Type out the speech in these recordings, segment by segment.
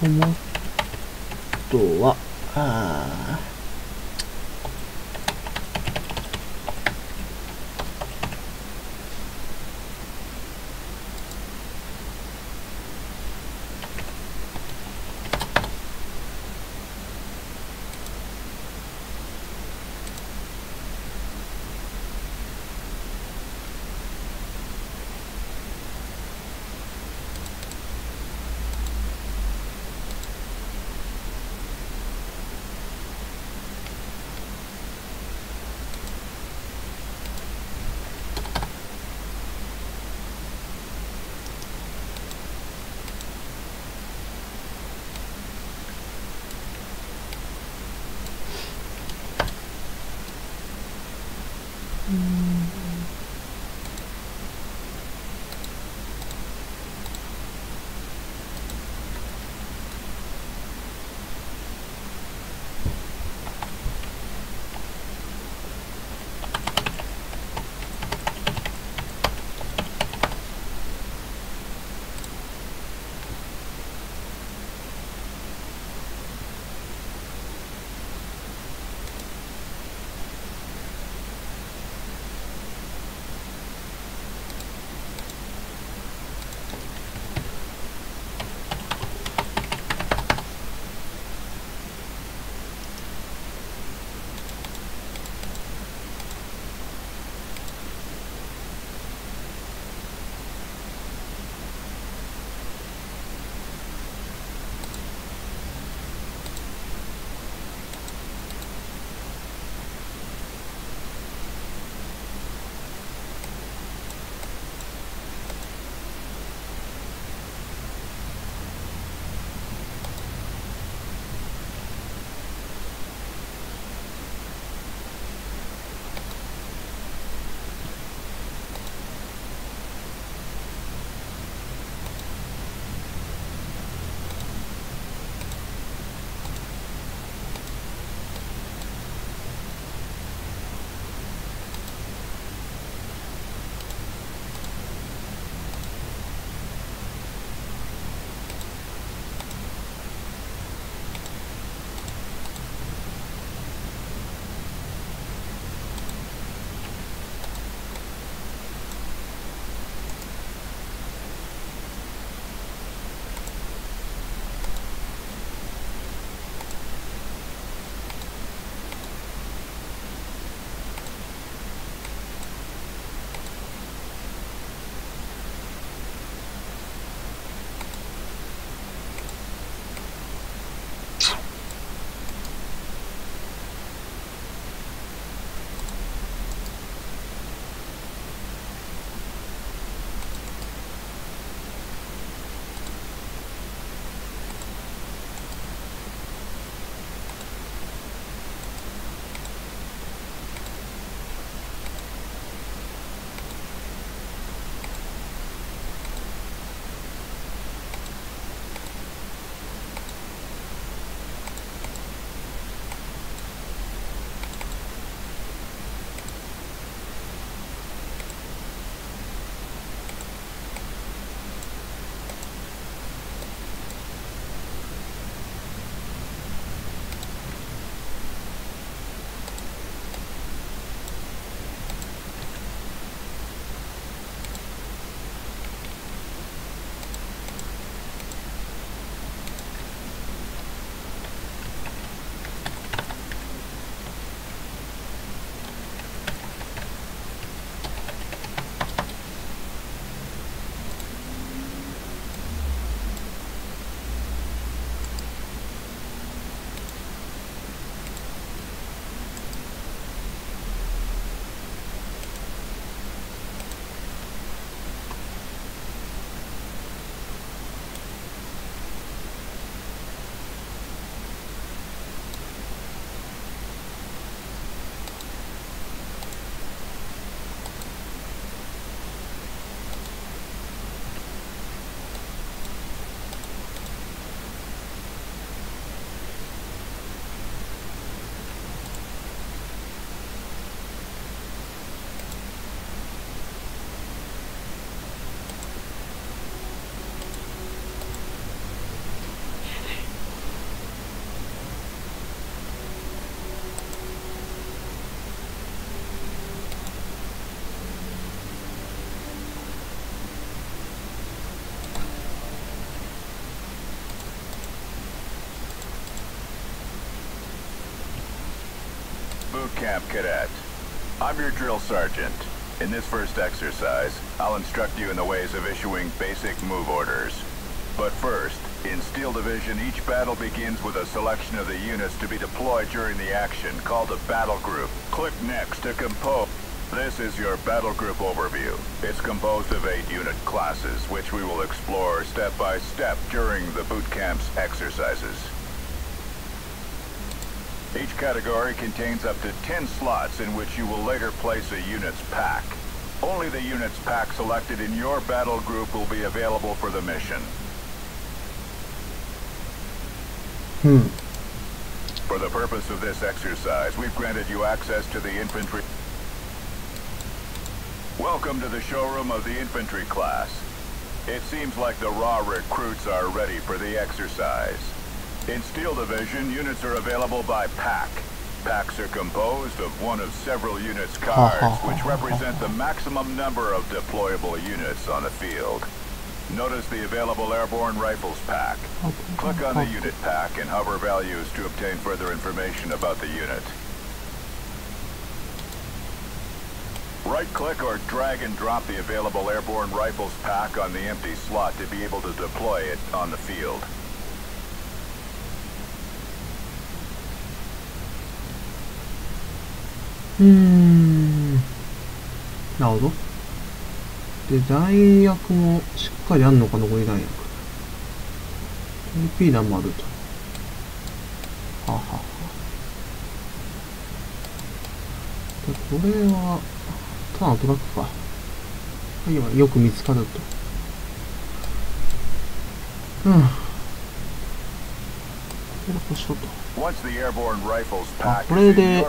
トマトは、boot camp, cadet. I'm your drill sergeant. In this first exercise, I'll instruct you in the ways of issuing basic move orders. But first, in Steel Division, each battle begins with a selection of the units to be deployed during the action, called a battle group. Click next to compose. This is your battle group overview. It's composed of 8 unit classes, which we will explore step by step during the boot camp's exercises. Each category contains up to 10 slots in which you will later place a unit's pack. Only the unit's pack selected in your battle group will be available for the mission. For the purpose of this exercise, we've granted you access to the infantry. Welcome to the showroom of the infantry class. It seems like the raw recruits are ready for the exercise. In Steel Division, units are available by pack. Packs are composed of one of several units' cards, which represent the maximum number of deployable units on the field. Notice the available airborne rifles pack. Click on the unit pack and hover values to obtain further information about the unit. Right-click or drag and drop the available airborne rifles pack on the empty slot to be able to deploy it on the field.なるほど。で、弾薬もしっかりあんのか、残り弾薬。TP 弾もあると。ははは。で、これは、ただのトラックか。今、よく見つかると。これこしょと。これで、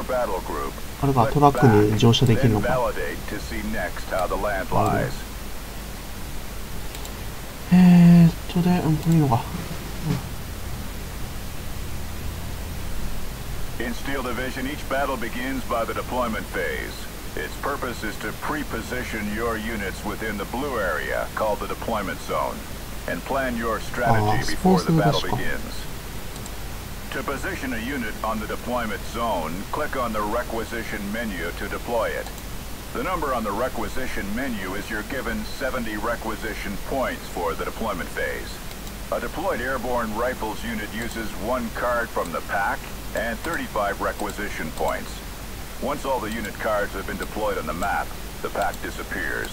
あれか、トラックに乗車できるのか。これいいのか。In Steel Division, each battle begins by the deployment phase. Its purpose is to pre-position your units within the blue area, called the deployment zone, and plan your strategy before the battle begins. To position a unit on the deployment zone, click on the requisition menu to deploy it. The number on the requisition menu is your given 70 requisition points for the deployment phase. A deployed airborne rifles unit uses 1 card from the pack and 35 requisition points. Once all the unit cards have been deployed on the map, the pack disappears.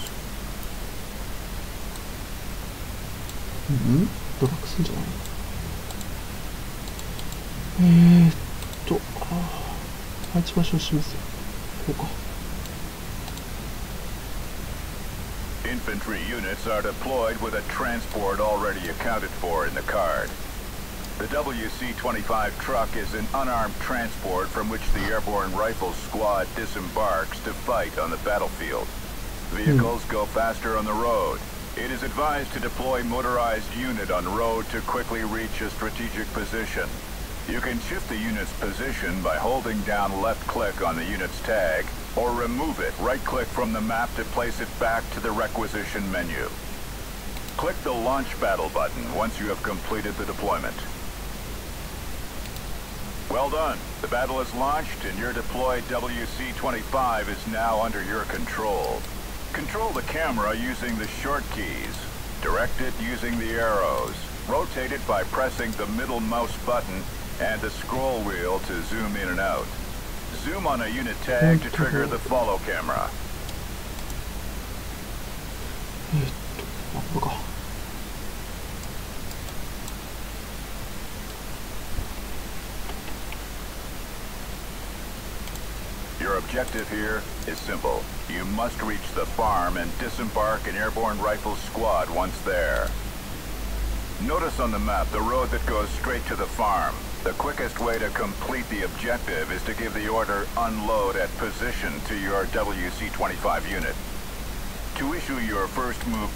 ドラッグすんじゃない？配置場所を示すよ。こうか。Infantry units are deployed with a transport already accounted for in the card. The WC-25 truck is an unarmed transport from which the Airborne Rifles Squad disembarks to fight on the battlefield. Vehicles go faster on the road. It is advised to deploy motorized unit on road to quickly reach a strategic position. You can shift the unit's position by holding down left-click on the unit's tag, or remove it right-click from the map to place it back to the requisition menu. Click the Launch Battle button once you have completed the deployment. Well done. The battle is launched and your deployed WC-25 is now under your control. Control the camera using the short keys. Direct it using the arrows. Rotate it by pressing the middle mouse button and the scroll wheel to zoom in and out. Zoom on a unit tag to trigger the follow camera. Your objective here is simple. You must reach the farm and disembark an Airborne Rifles squad once there. Notice on the map the road that goes straight to the farm. The quickest way to complete the objective is to give the order unload at position to your WC-25 unit. To issue your first move...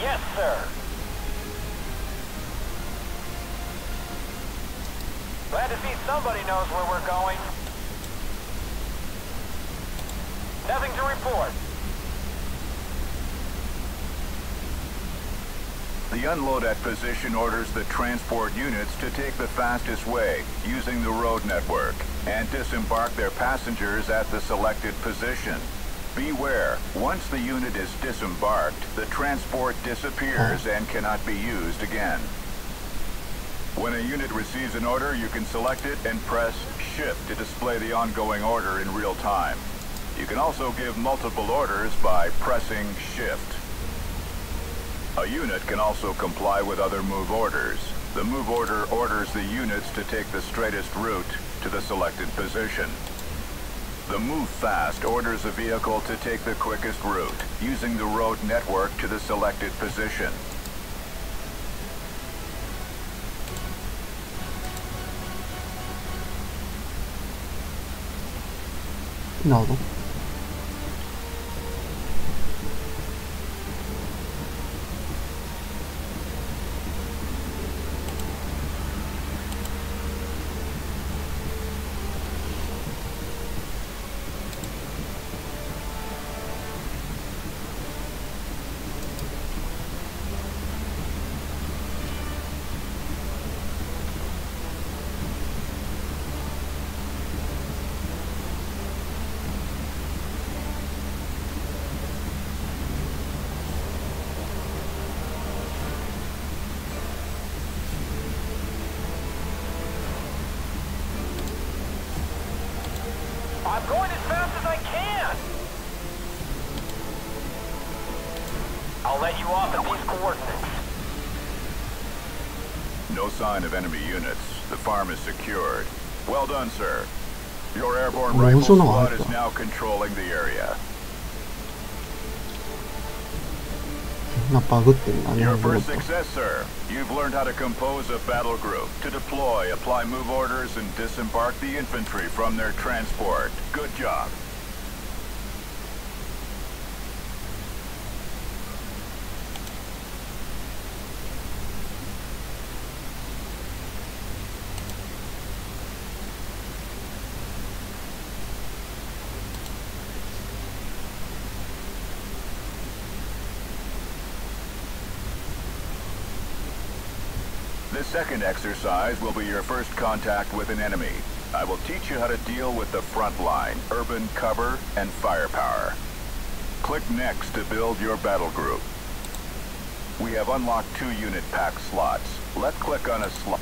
Yes, sir. Glad to see somebody knows where we're going. Nothing to report. The unload at position orders the transport units to take the fastest way using the road network and disembark their passengers at the selected position. Beware, once the unit is disembarked, the transport disappears and cannot be used again. When a unit receives an order, you can select it and press Shift to display the ongoing order in real time. You can also give multiple orders by pressing Shift. A unit can also comply with other move orders. The move order orders the units to take the straightest route to the selected position. The move fast orders a vehicle to take the quickest route, using the road network to the selected position. なるほど。I'm going as fast as I can! I'll let you off at these coordinates. No sign of enemy units. The farm is secured. Well done, sir. Your airborne rifle squad is now controlling the area. Your first success, sir. You've learned how to compose a battle group, to deploy, apply move orders, and disembark the infantry from their transport. Good job. This second exercise will be your first contact with an enemy. I will teach you how to deal with the front line, urban cover, and firepower. Click Next to build your battle group. We have unlocked 2 unit pack slots. Let's click on a slot.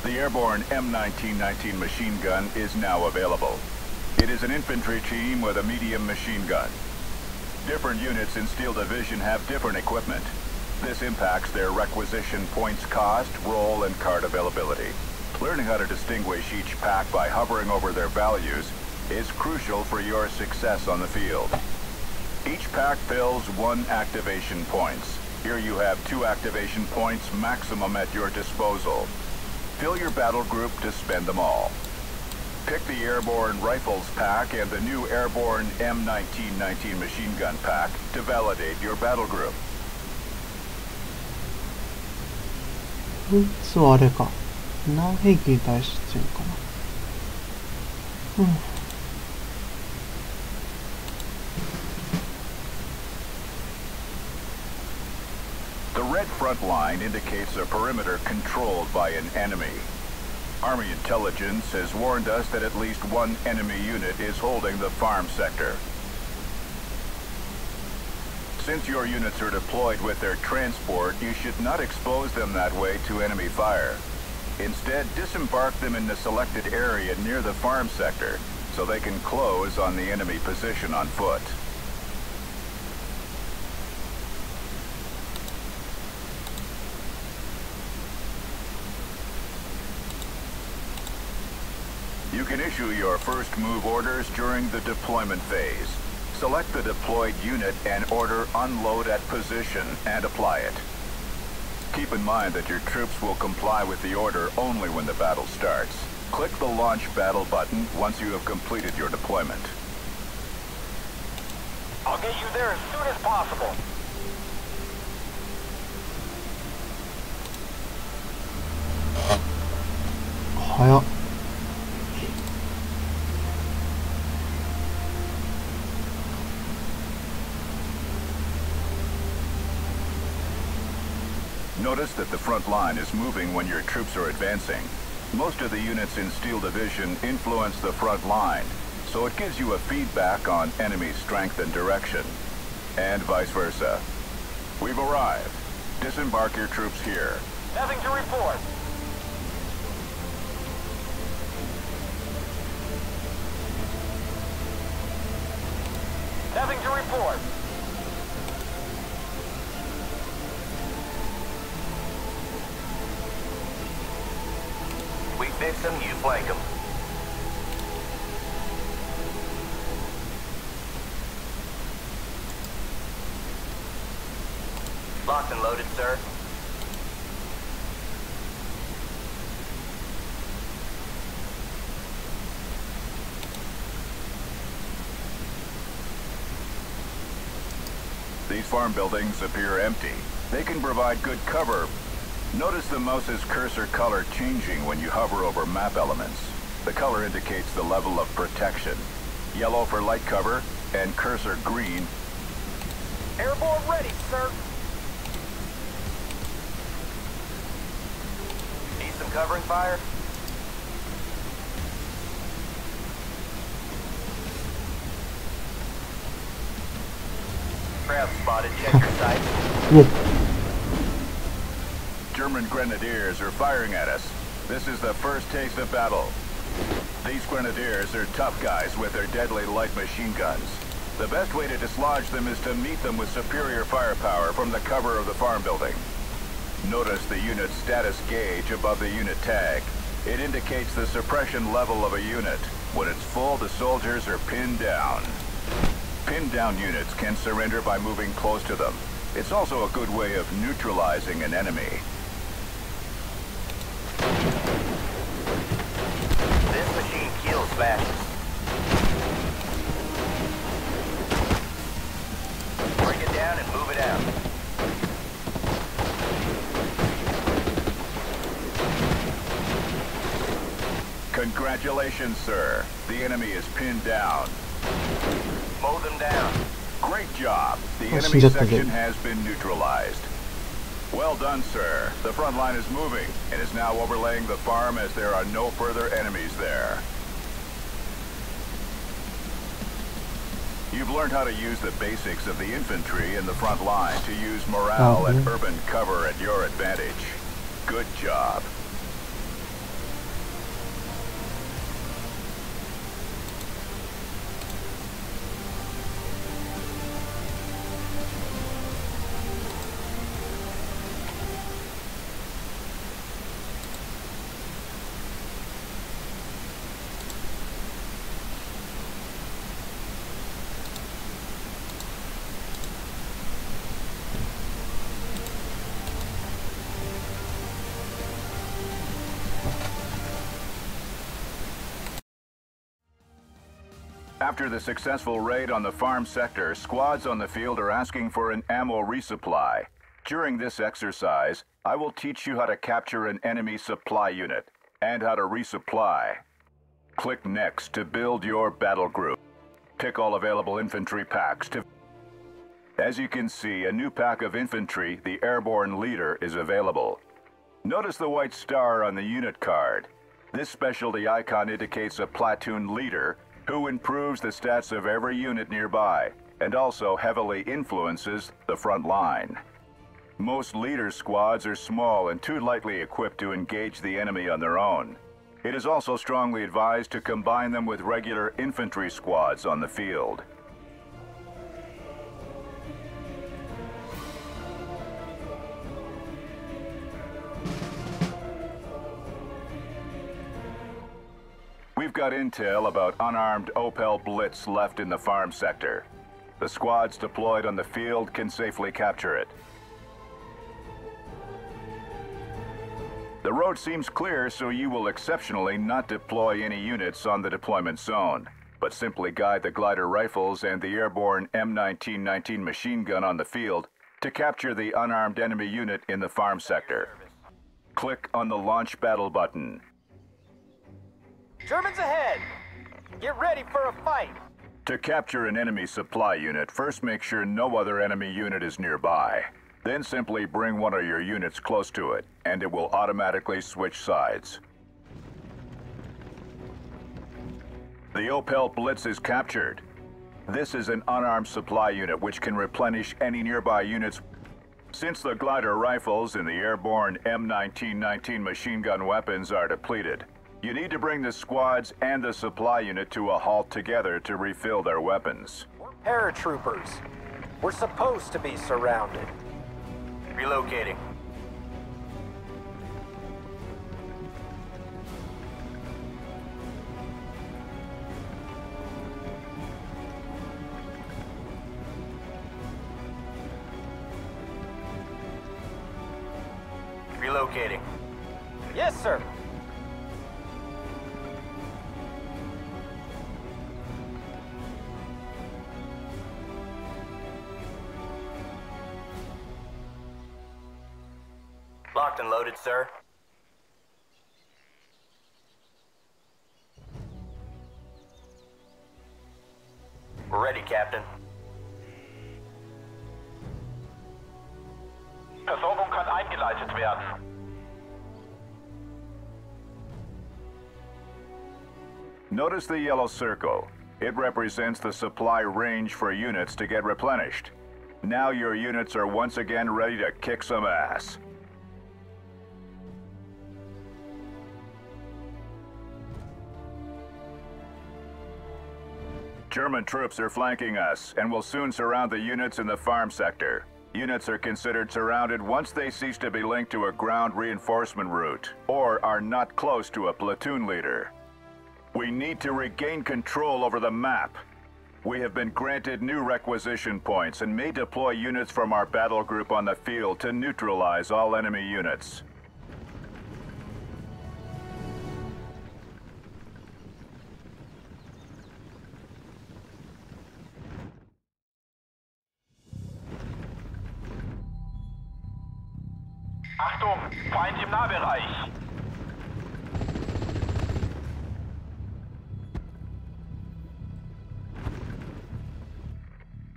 The airborne M1919 machine gun is now available. It is an infantry team with a medium machine gun. Different units in Steel Division have different equipment. This impacts their requisition points cost, role, and card availability. Learning how to distinguish each pack by hovering over their values is crucial for your success on the field. Each pack fills 1 activation points. Here you have 2 activation points maximum at your disposal. Fill your battle group to spend them all. Pick the airborne rifles pack and the new airborne M1919 machine gun pack to validate your battle group. こいつはあれか。何兵器に対してるかな。The red front line indicates a perimeter controlled by an enemy. Army intelligence has warned us that at least 1 enemy unit is holding the farm sector. Since your units are deployed with their transport, you should not expose them that way to enemy fire. Instead, disembark them in the selected area near the farm sector, so they can close on the enemy position on foot. You can issue your first move orders during the deployment phase. Select the deployed unit and order unload at position and apply it. Keep in mind that your troops will comply with the order only when the battle starts. Click the launch battle button once you have completed your deployment. I'll get you there as soon as possible. Hiya. Notice that the front line is moving when your troops are advancing. Most of the units in Steel Division influence the front line, so it gives you a feedback on enemy strength and direction, and vice versa. We've arrived. Disembark your troops here. Nothing to report. Nothing to report. We fix them, you flank them. Locked and loaded, sir. These farm buildings appear empty. They can provide good cover. Notice the mouse's cursor color changing when you hover over map elements. The color indicates the level of protection. Yellow for light cover, and cursor green. Airborne ready, sir. Need some covering fire? Crowd spotted. Check your sights. 예. German grenadiers are firing at us. This is the first taste of battle. These grenadiers are tough guys with their deadly light machine guns. The best way to dislodge them is to meet them with superior firepower from the cover of the farm building. Notice the unit status gauge above the unit tag. It indicates the suppression level of a unit. When it's full, the soldiers are pinned down. Pinned down units can surrender by moving close to them. It's also a good way of neutralizing an enemy. This machine kills fascists. Bring it down and move it out. Congratulations, sir. The enemy is pinned down. Mow them down. Great job. The enemy section has been neutralized. Well done, sir. The front line is moving and is now overlaying the farm as there are no further enemies there. You've learned how to use the basics of the infantry in the front line to use morale and urban cover at your advantage. Good job. After the successful raid on the farm sector, squads on the field are asking for an ammo resupply. During this exercise, I will teach you how to capture an enemy supply unit and how to resupply. Click Next to build your battle group. Pick all available infantry packs to... As you can see, a new pack of infantry, the Airborne Leader, is available. Notice the white star on the unit card. This specialty icon indicates a platoon leader who improves the stats of every unit nearby and also heavily influences the front line. Most leader squads are small and too lightly equipped to engage the enemy on their own. It is also strongly advised to combine them with regular infantry squads on the field. We've got intel about unarmed Opel Blitz left in the farm sector. The squads deployed on the field can safely capture it. The road seems clear, so you will exceptionally not deploy any units on the deployment zone, but simply guide the glider rifles and the airborne M1919 machine gun on the field to capture the unarmed enemy unit in the farm sector. Click on the Launch Battle button. Germans ahead! Get ready for a fight! To capture an enemy supply unit, first make sure no other enemy unit is nearby. Then simply bring one of your units close to it, and it will automatically switch sides. The Opel Blitz is captured. This is an unarmed supply unit which can replenish any nearby units. Since the glider rifles and the airborne M1919 machine gun weapons are depleted, you need to bring the squads and the supply unit to a halt together to refill their weapons. We're paratroopers. We're supposed to be surrounded. Relocating. Relocating. Yes, sir. Locked and loaded, sir. We're ready, Captain. Versorgung kann eingeleitet werden. Notice the yellow circle. It represents the supply range for units to get replenished. Now your units are once again ready to kick some ass. German troops are flanking us and will soon surround the units in the farm sector. Units are considered surrounded once they cease to be linked to a ground reinforcement route or are not close to a platoon leader. We need to regain control over the map. We have been granted new requisition points and may deploy units from our battle group on the field to neutralize all enemy units. Achtung, Feind im Nahbereich.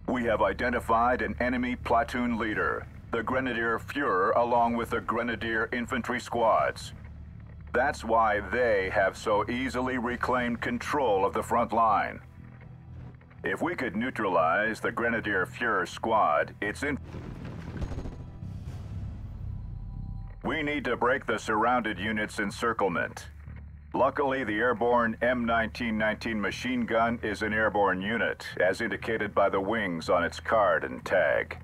We have identified an enemy platoon leader, the Grenadier Führer, along with the Grenadier infantry squads. That's why they have so easily reclaimed control of the front line. If we could neutralize the Grenadier Führer squad, we need to break the surrounded units' encirclement. Luckily, the airborne M1919 machine gun is an airborne unit, as indicated by the wings on its card and tag.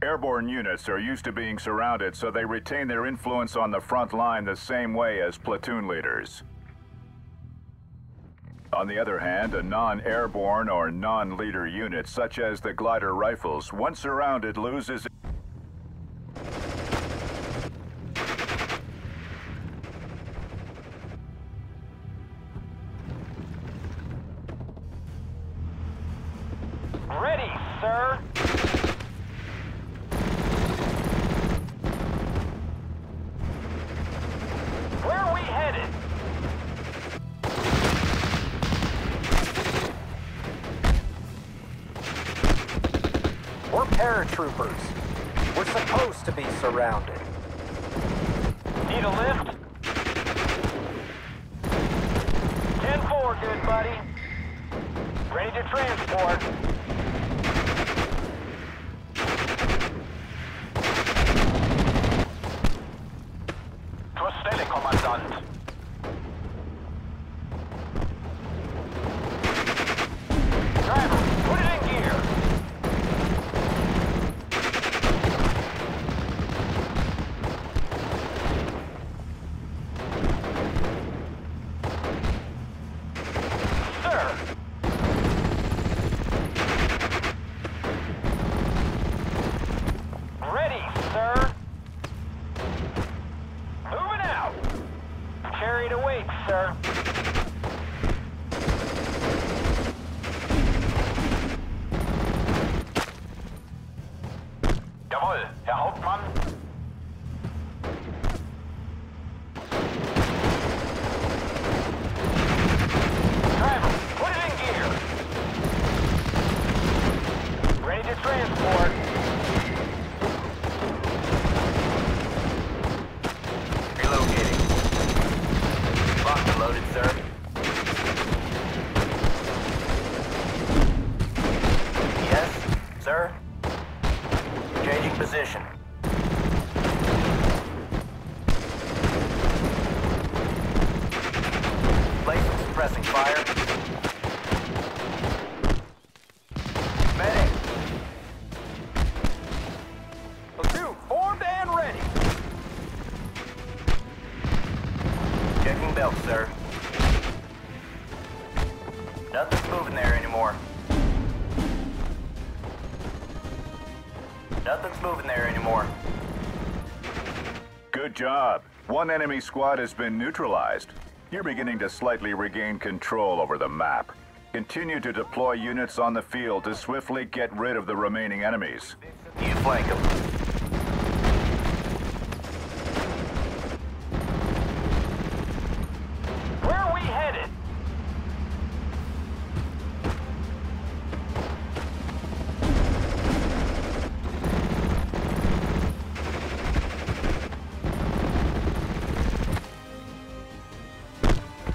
Airborne units are used to being surrounded, so they retain their influence on the front line the same way as platoon leaders. On the other hand, a non-airborne or non-leader unit, such as the glider rifles, once surrounded loses... Ready, sir. Where are we headed? We're paratroopers. We're supposed to be surrounded. Need a lift? 10-4, good buddy. Ready to transport. Zur Stelle, Kommandant. Driver, put it in gear. Sir. Jawohl, Herr Hauptmann. Driver, put it in gear. Ready to transport. Relocating. Locked and loaded, sir. Yes, sir. Changing position. Placing suppressing fire. Medic. Platoon formed and ready. Checking belt, sir. Nothing's moving there anymore. Nothing's moving there anymore. Good job. One enemy squad has been neutralized. You're beginning to slightly regain control over the map. Continue to deploy units on the field to swiftly get rid of the remaining enemies. You flank them. Where are we headed?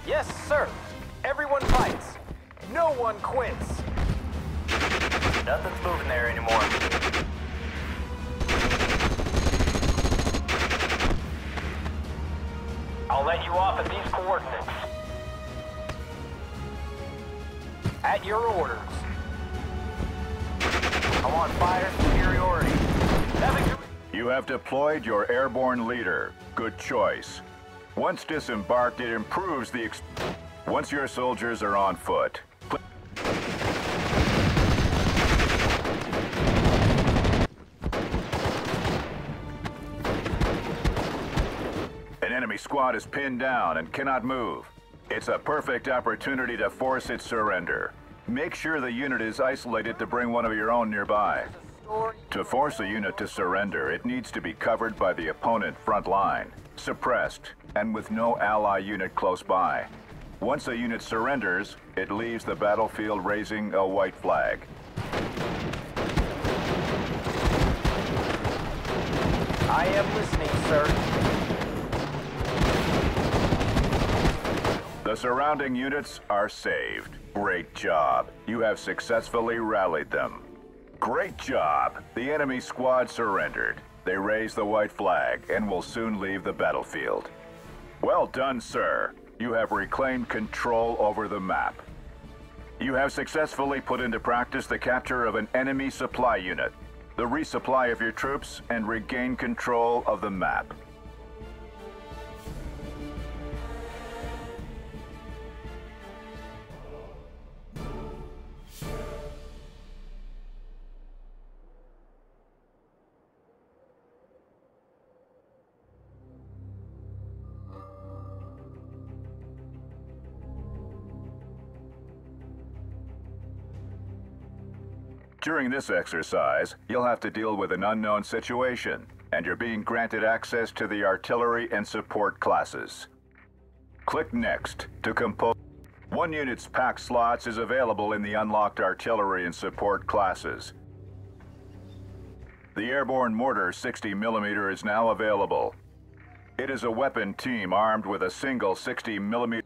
Yes, sir. Everyone fights. No one quits. Nothing's moving there anymore. I'll let you off at these coordinates. At your orders. I'm on fire superiority. You have deployed your airborne leader. Good choice. Once disembarked, it improves the once your soldiers are on foot. An enemy squad is pinned down and cannot move. It's a perfect opportunity to force its surrender. Make sure the unit is isolated to bring one of your own nearby. To force a unit to surrender, it needs to be covered by the opponent front line, suppressed, and with no ally unit close by. Once a unit surrenders, it leaves the battlefield raising a white flag. I am listening, sir. The surrounding units are saved. Great job. You have successfully rallied them. Great job. The enemy squad surrendered. They raised the white flag and will soon leave the battlefield. Well done, sir. You have reclaimed control over the map. You have successfully put into practice the capture of an enemy supply unit, the resupply of your troops, and regain control of the map. During this exercise, you'll have to deal with an unknown situation, and you're being granted access to the artillery and support classes. Click Next to compose. One unit's pack slots is available in the unlocked artillery and support classes. The airborne mortar 60mm is now available. It is a weapon team armed with a single 60mm.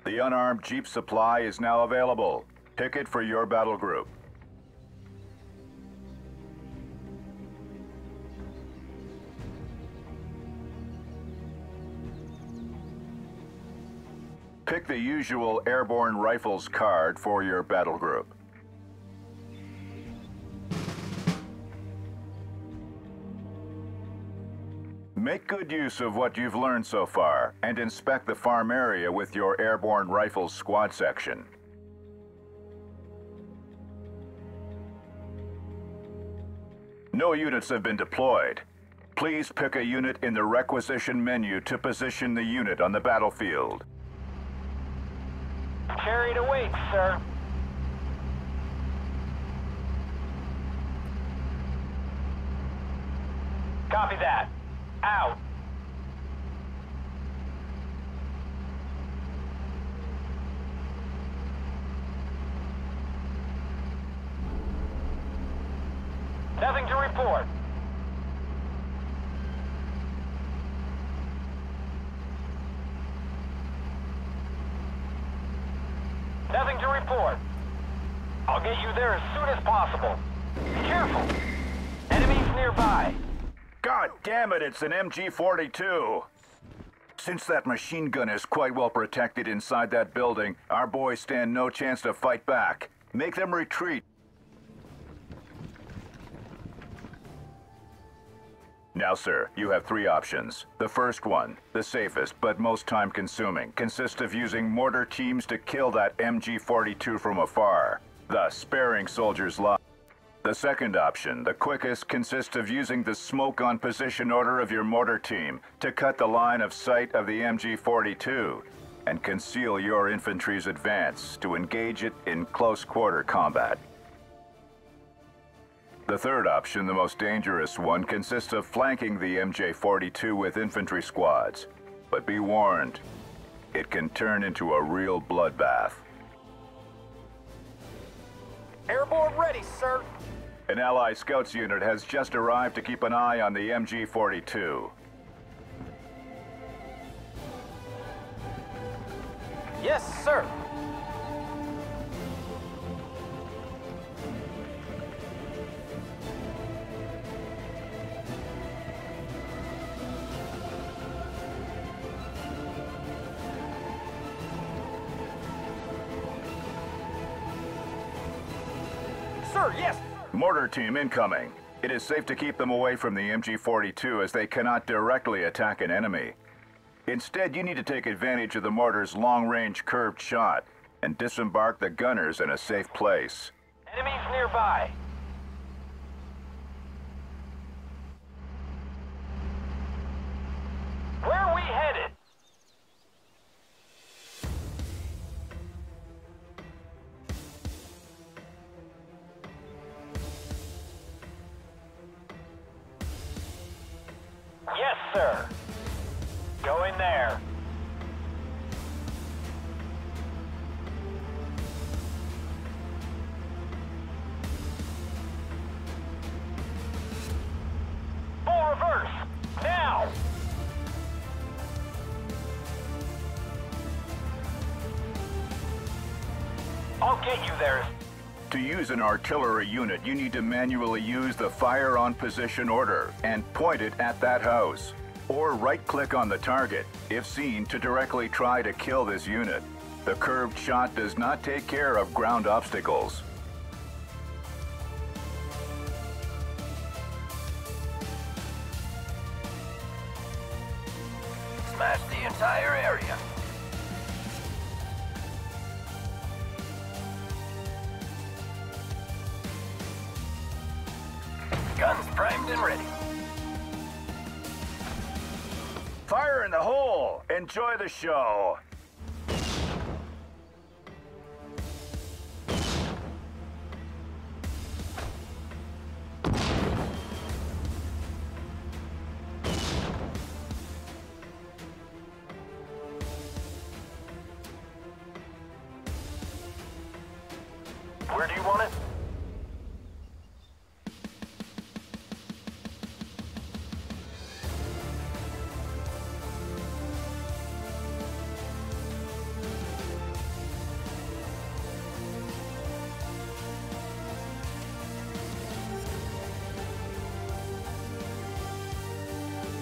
The unarmed Jeep supply is now available. Pick it for your battle group. Pick the usual airborne rifles card for your battle group. Make good use of what you've learned so far and inspect the farm area with your airborne rifles squad section. No units have been deployed. Please pick a unit in the requisition menu to position the unit on the battlefield. Chariot awaits, sir. Copy that. Out. Nothing to report. Nothing to report. I'll get you there as soon as possible. Be careful. Enemies nearby. God damn it, it's an MG-42. Since that machine gun is quite well protected inside that building, our boys stand no chance to fight back. Make them retreat. Now, sir, you have three options. The first one, the safest but most time-consuming, consists of using mortar teams to kill that MG-42 from afar, thus sparing soldiers' lives. The second option, the quickest, consists of using the smoke-on-position order of your mortar team to cut the line of sight of the MG-42 and conceal your infantry's advance to engage it in close-quarter combat. The third option, the most dangerous one, consists of flanking the MJ-42 with infantry squads. But be warned, it can turn into a real bloodbath. Airborne ready, sir. An Allied Scouts unit has just arrived to keep an eye on the MG-42. Yes, sir. Sir, yes. Mortar team incoming. It is safe to keep them away from the MG-42 as they cannot directly attack an enemy. Instead, you need to take advantage of the mortar's long-range curved shot and disembark the gunners in a safe place. Enemies nearby. Where are we headed? Yes, sir. Go in there. Full reverse. Now. I'll get you there. To use an artillery unit, you need to manually use the fire on position order and point it at that house. Or right-click on the target, if seen, to directly try to kill this unit. The curved shot does not take care of ground obstacles. Smash the entire area. Guns primed and ready. Fire in the hole! Enjoy the show! Where do you want it?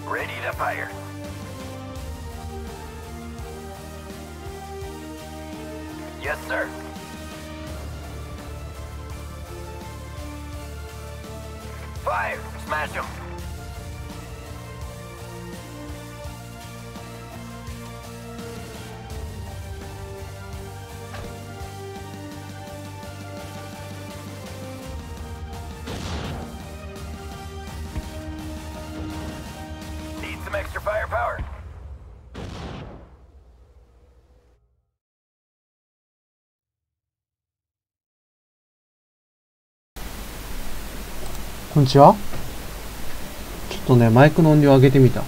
Ready to fire. Yes, sir. Fire! Smash him! Need some extra firepower?こんにちは。とね、マイクの音量上げてみた。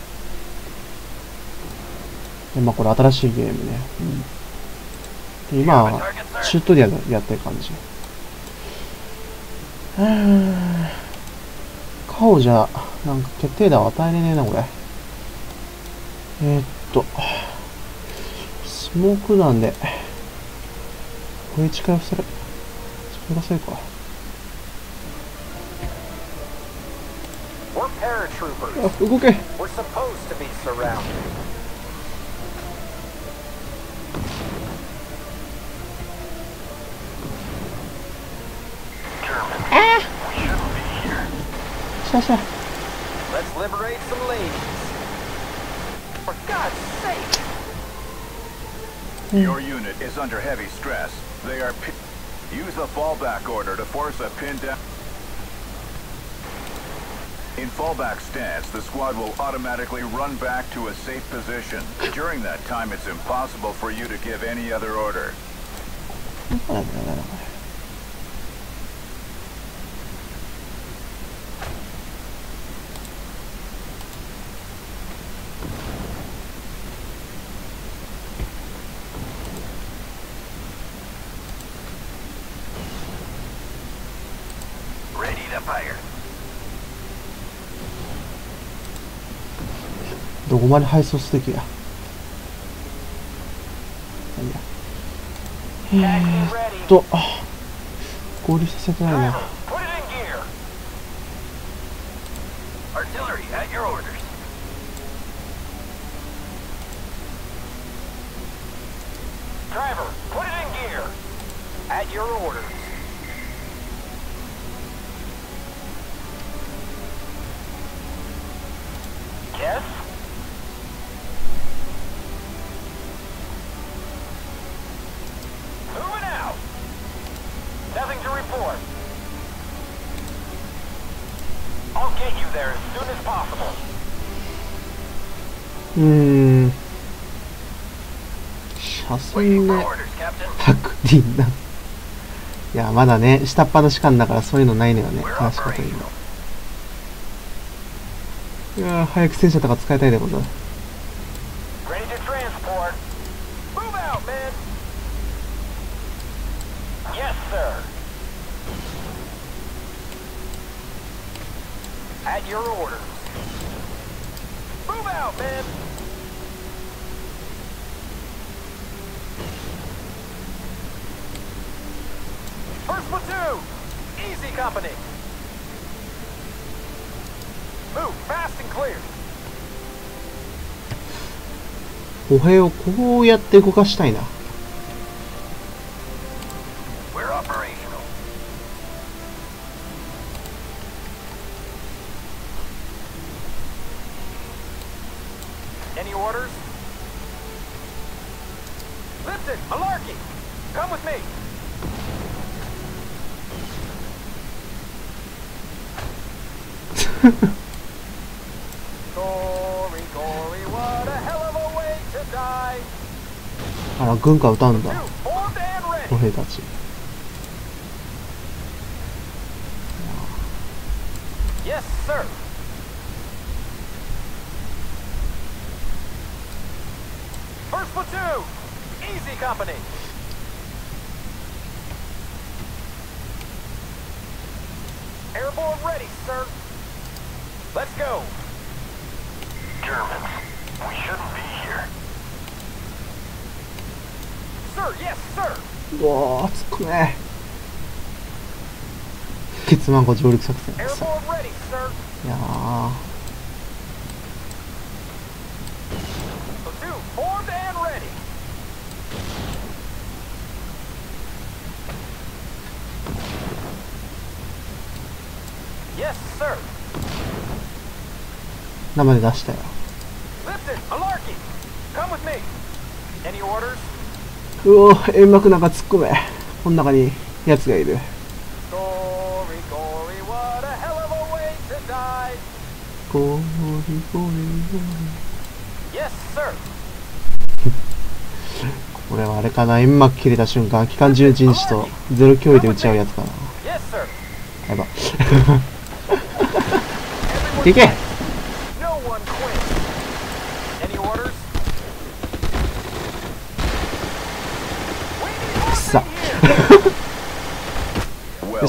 で、まあこれ新しいゲームね。で今は、チュートリアルやってる感じ。顔じゃ、なんか決定打は与えれねえな、これ。スモークなんで、これ近寄せる。近寄せるか。あ、動け。さあさあ。Your unit is under heavy stress. They are use a fallback order to force a pin down. In fallback stance, the squad will automatically run back to a safe position. During that time, it's impossible for you to give any other order. Ready to fire. どこまで配送すべきや。合流させてないな。Artillery at your orders. Driver, put it in gear. At your orders. Yes? Moving out. Nothing to report. I'll get you there as soon as possible. 車線で確認だ。いや、まだね、下っ端間だからそういうのないのよね。悲しいこと言うの。いやー、早く戦車とか使いたいでござる。Ready to transport. Move out, man. Yes, sir. At your orders. Move out, man. First platoon. Easy company. Move fast and clear. 歩兵をこうやって動かしたいな。We're operational. Any orders? Listen, Malarkey, come with me. Gory, gory, what a hell of a way to die. あら、軍歌歌うんだ。 Formed and ready. 歩兵たち。Yes, sir. First platoon, easy company. Airborne ready, sir. Let's go. Germans. We shouldn't be here. Sir, yes, sir. うわー、つくね。ケツマンゴ上陸作戦です。 Airborne ready, sir. いやー。 Platoon formed and ready. Yes, sir. 生で出したよ。 Listen, Malarkey, come with me. Any orders? うおー、煙幕なんか突っ込め。この中に奴がいる。Gory, gory, what a hell of a way to die. ゴーリゴリゴ Yes, sir. リ。これはあれかな、煙幕切れた瞬間、機関銃陣地とゼロ脅威で撃ち合うやつかな。Yes, sir. やば。いけ。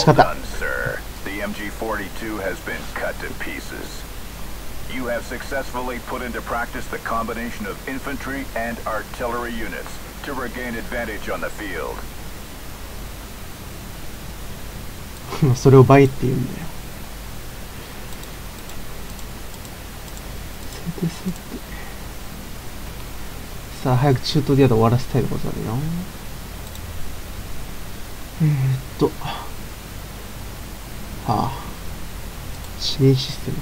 Well done, sir. The MG-42 has been cut to pieces. You have successfully put into practice the combination of infantry and artillery units to regain advantage on the field. それを倍って言うんだよ。さあ早く中東ディアで終わらせたいでござるよ。はあ、指令システム。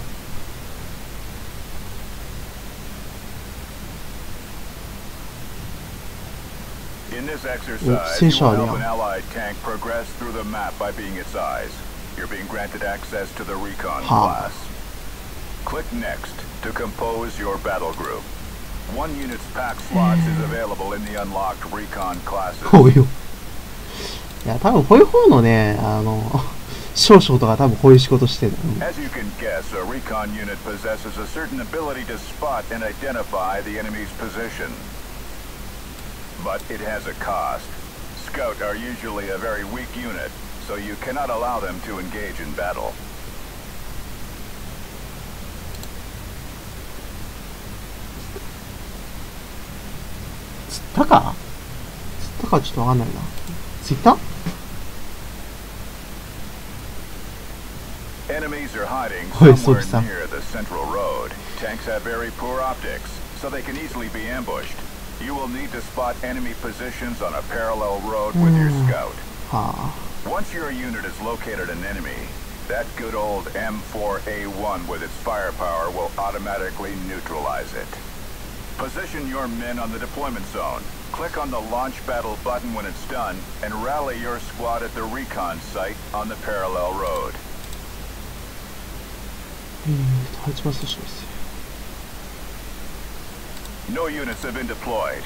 In this exercise, you will help an allied tank progress through the map by being its eyes. You're being granted access to the recon class. Click next to compose your battle group. One unit's pack slots is available in the unlocked recon classes. こういう。いや、多分こういう方のね、少々とか多分こういう仕事してる。As you can guess, a recon unit possesses a certain ability to spot and identify the enemy's position. But it has a cost. Scout are usually a very weak unit, so you cannot allow them to engage in battle. 釣ったかちょっとわかんないな。釣った？ Enemies are hiding somewhere near the central road. Tanks have very poor optics, so they can easily be ambushed. You will need to spot enemy positions on a parallel road with your scout. Once your unit has located an enemy, that good old M4A1 with its firepower will automatically neutralize it. Position your men on the deployment zone. Click on the launch battle button when it's done, and rally your squad at the recon site on the parallel road. No units have been deployed.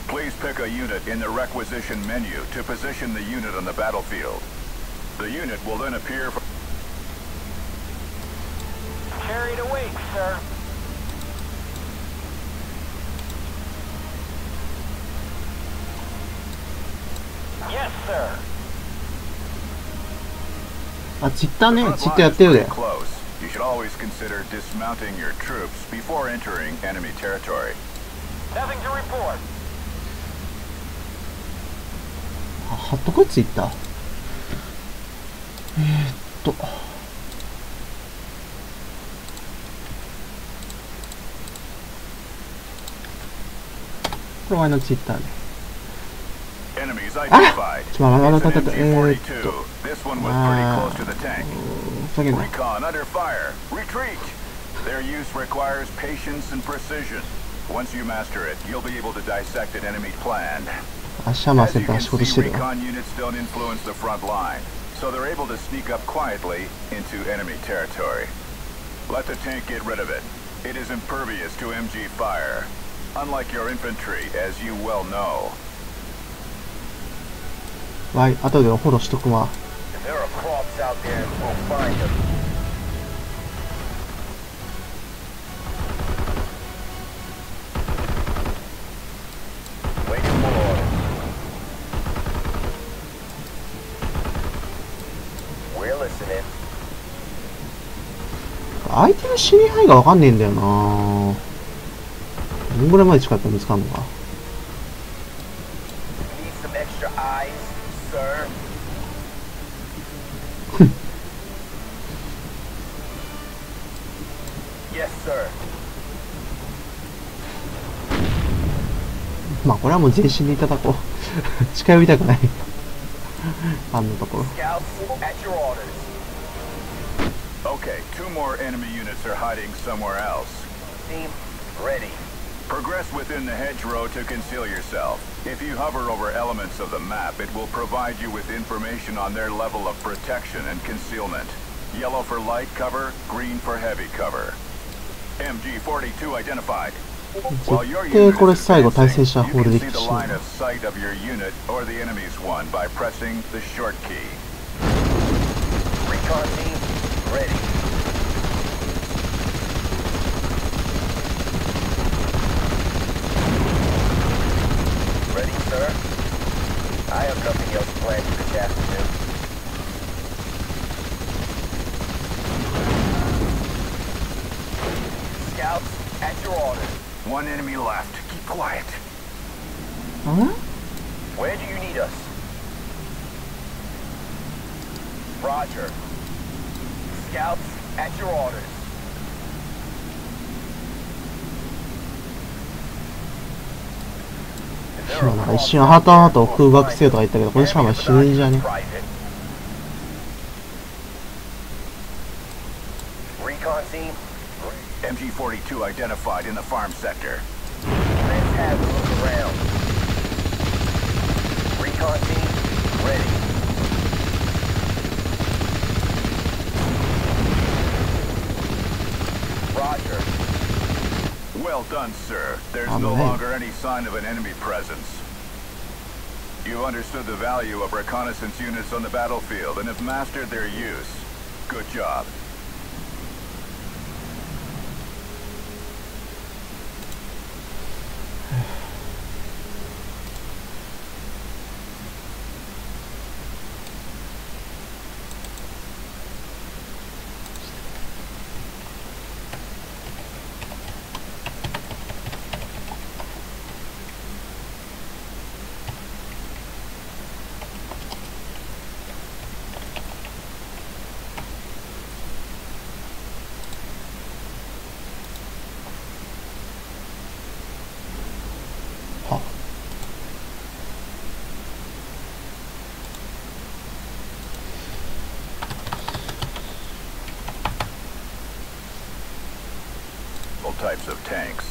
Please pick a unit in the requisition menu to position the unit on the battlefield. The unit will then appear for... Carried away, sir. Yes, sir. あ、散ったね。散ってやってるで。You should always consider dismounting your troops before entering enemy territory. Nothing to report. あ、ハットコイツ行った。これ前のツイッターで。Enemies あ、 identified. ちょっと待って。 This one was pretty close to the tank. ふざけんな。 Recon under fire. Retreat. Their use requires patience and precision. Once you master it, you'll be able to dissect an enemy plan. 足はま As せ you た can 仕事 see, してるよ。 recon units don't influence the front line, so they're able to sneak up quietly into enemy territory. Let the tank get rid of it. It is impervious to MG fire, unlike your infantry, as you well know. はい、後でフォローしとくわ。There are crops out there, we'll find them. Waiting for orders. We're listening. 相手の死に範囲がわかんねえんだよな。どんぐらいまで近かったら見つかるのか。Need some extra eyes, sir. Yes, sir. まあこれはもう全身でいただこう。近寄りたくない。あんなところ。 Scouts at your orders. Okay, 2 more enemy units are hiding somewhere else. Team, ready. Progress within the hedgerow to conceal yourself. If you hover over elements of the map, it will provide you with information on their level of protection and concealment. Yellow for light cover, green for heavy cover. MG-42 identified. While your 絶対これ最後対戦車 you ホール can で see き the しない line of sight of your unit or the enemy's one by pressing the short key. Recon team, ready. Ready, sir? I have nothing else planned for this afternoon. At your orders. One enemy left. Keep quiet. ん Where do you need us? Roger. Scouts, at your orders. なんか一瞬ハートハートを空爆せよとか言ったけど、これしかも死ぬんじゃね。 Recon team, MG-42 identified in the farm sector. let's have a look around. Recon team, ready. Roger. Well done, sir. There's Oh, no man. longer any sign of an enemy presence. You understood the value of reconnaissance units on the battlefield and have mastered their use. Good job. Types of tanks.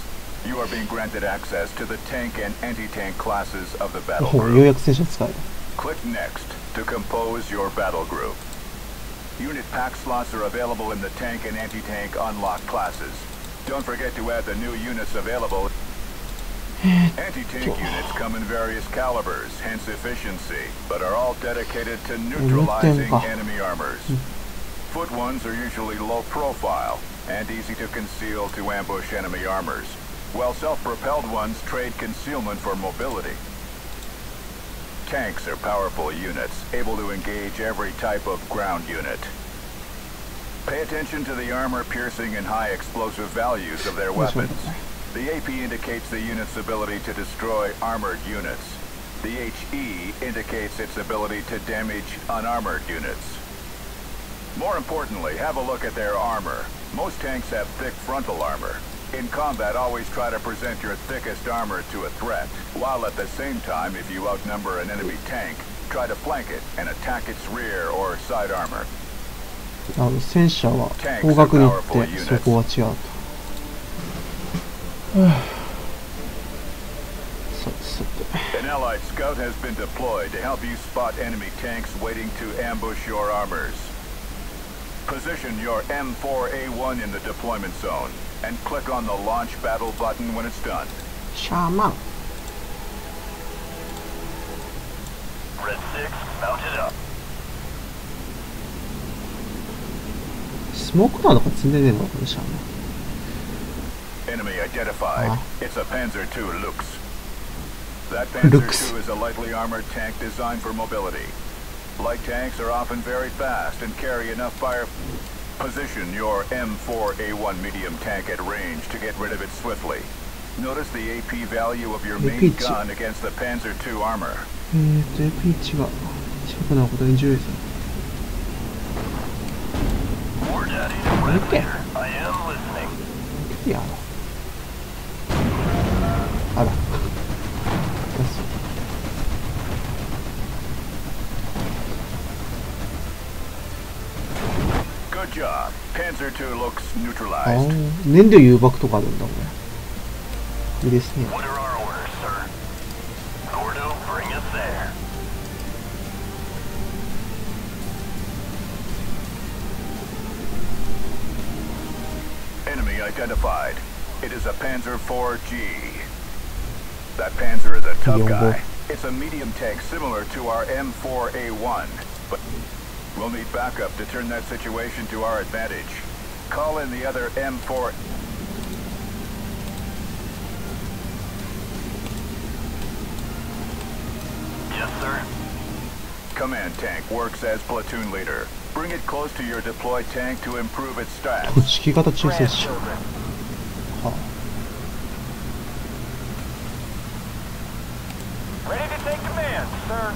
You are being granted access to the tank and anti-tank classes of the battle よう group. やく戦車使える。 Click Next to compose your battle group. Unit pack slots are available in the tank and anti-tank unlocked classes. Don't forget to add the new units available. Anti-tank units come in various calibers, hence efficiency, but are all dedicated to neutralizing enemy armors. Foot ones are usually low profile and easy to conceal to ambush enemy armors, while self-propelled ones trade concealment for mobility. Tanks are powerful units, able to engage every type of ground unit. Pay attention to the armor-piercing and high explosive values of their weapons. The AP indicates the unit's ability to destroy armored units. The HE indicates its ability to damage unarmored units. More importantly, have a look at their armor. Most tanks have thick frontal armor. In combat, always try to present your thickest armor to a threat, while at the same time, if you outnumber an enemy tank, try to flank it and attack its rear or side armor. 戦車は方角に行ってそこは違うと。さて。 An allied scout has been deployed to help you spot enemy tanks waiting to ambush your armors. Position your M4A1 in the deployment zone, and click on the launch battle button when it's done. シャーマン。 Red 6, mounted up. スモークなのか積んでねえのかこのシャーマン。 Enemy identified. Ah. It's a Panzer II Lux. That Panzer Lux. II is a lightly armored tank designed for mobility. Light tanks are often very fast and carry enough fire. Position your M4A1 medium tank at range to get rid of it swiftly. Notice the AP value of your main AP gun against the Panzer II armor. AP 値が近くなることに重要ですね。 War Daddy to Red Leader. I am listening. いやあら。Good job. Panzer II looks あ neutralized. ー燃料誘爆とかあるんだこれ。いいですね。 What are our orders, sir? Gordo, bring us there. Enemy identified. It is a Panzer IV-G. That Panzer is a tough guy. It's a medium tank similar to our M4A1, but we'll need backup to turn that situation to our advantage. Call in the other M4... Yes, sir. Command tank works as platoon leader. Bring it close to your deployed tank to improve its stats. 敷き方中戦車。 Grandchildren. はあ to take command, sir.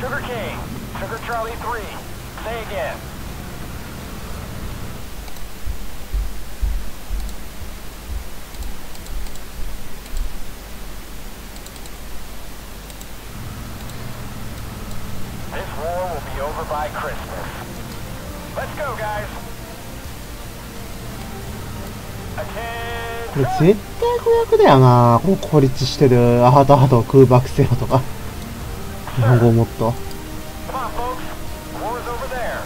Sugar King, Sugar Charlie 3. Say again. This war will be over by Christmas. Let's go, guys. これ絶対子役だよな。この孤立してるアハトアハト空爆せよとか。日本語をもっと。Come on, folks. War's over there.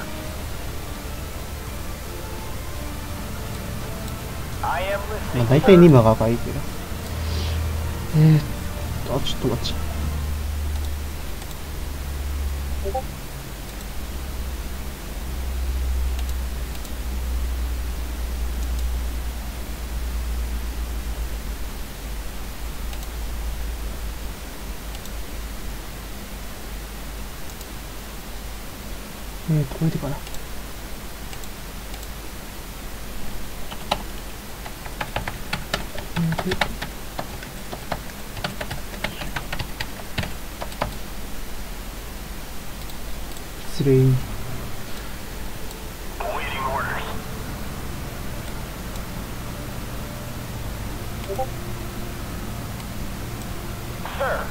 I am まあ listening. 大体2番が赤いけど。ちょっと待っちゃう。これでかな。失礼。Awaiting orders. Sir.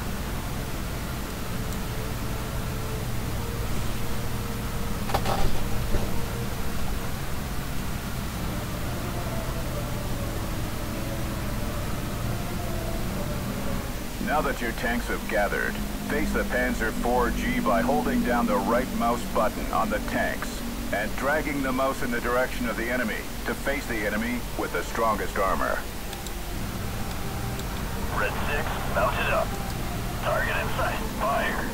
Now that your tanks have gathered, face the Panzer IV-G by holding down the right mouse button on the tanks and dragging the mouse in the direction of the enemy to face the enemy with the strongest armor. Red 6, mounted up. Target in sight. Fire.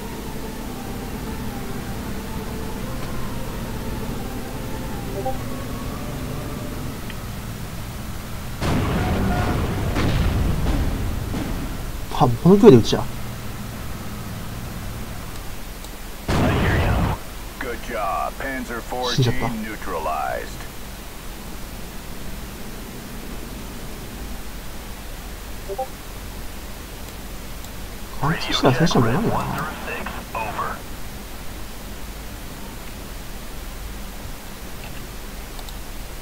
この距離で撃っちゃう。 I hear you. Good job. Panzer 死んじゃ IV-G った。 neutralized. 貫通したら戦車もないよな。 1 through 6, over.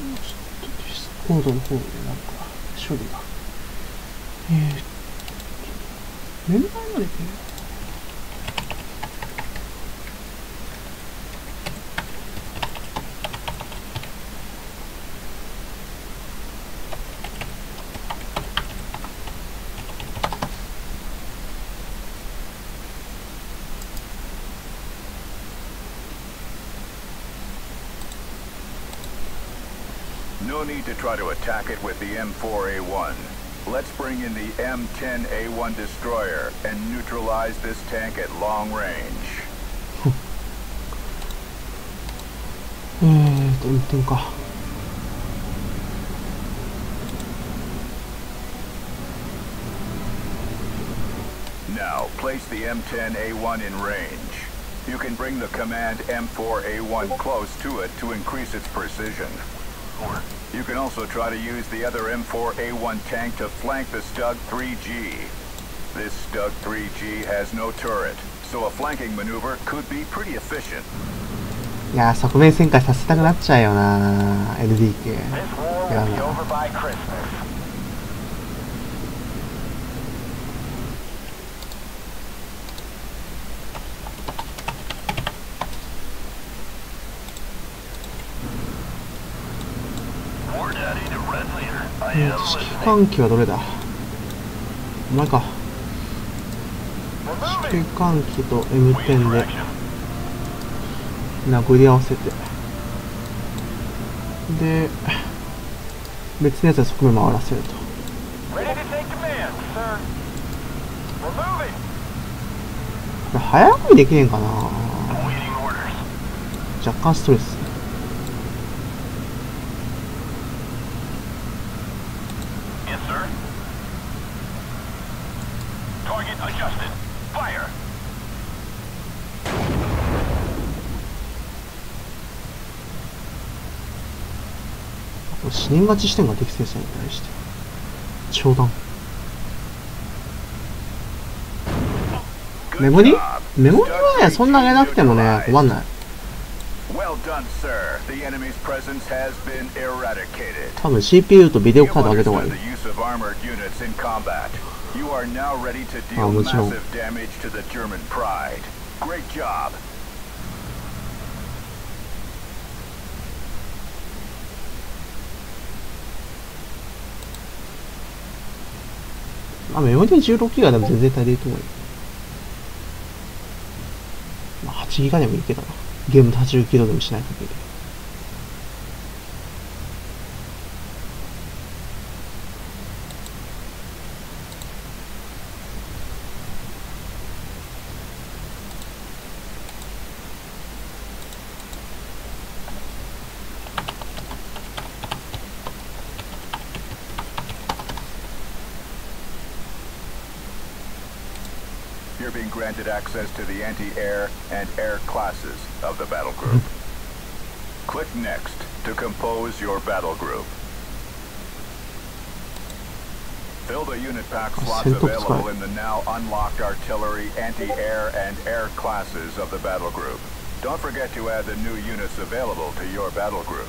ディスコードの方でなんか処理が。メンバーまでね。No need to try to attack it with the M4A1. Let's bring in the M10A1 destroyer and neutralize this tank at long range. 運転か。 Now, place the M10A1 in range. You can bring the command M4A1 close to it to increase its precision. You can also try to use the other M4A1 tank to flank the Stug 3G. This Stug 3G has no turret, so a flanking maneuver could be pretty efficient. いやー、側面旋回させたくなっちゃうよなー、LDK。 This war や will だ be な。 over by Christmas. War Daddy to Red Leader. I am 指揮 listening. 官機はどれだ。お前か。 We're 指 moving. 揮官機と M10 Waiting for で action. 殴り合わせて。で、別のやつは側面回らせると。 Ready to take command, sir. We're moving. これ早送りできねえかな。 Awaiting orders. 若干ストレス。 Yes, sir. Target adjusted. Fire. 死人勝ち視点が適正さに対して。長弾。メモリはね、そんな上げなくてもね、困んない。多分 CPU とビデオカード上げた方がいい。あ、もちろん。まあ、メモリ16ギガでも全然足りると思うよ。まあ、8ギガでもいいけどな。ゲームと80キロでもしない限り。You're being granted access to the anti-air and air classes of the battle group. Click Next to compose your battle group. Fill the unit pack slots available in the now unlocked artillery, anti-air, and air classes of the battle group. Don't forget to add the new units available to your battle group.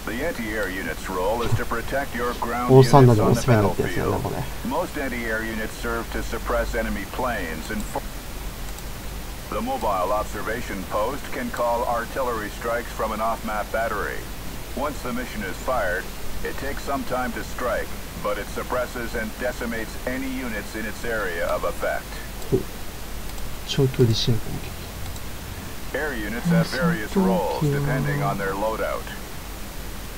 The anti-air unit's role is to protect your ground units on the battlefield. Most anti-air units serve to suppress enemy planes and the mobile observation post can call artillery strikes from an off-map battery. Once the mission is fired, it takes some time to strike, but it suppresses and decimates any units in its area of effect. Air units have various roles depending on their loadout.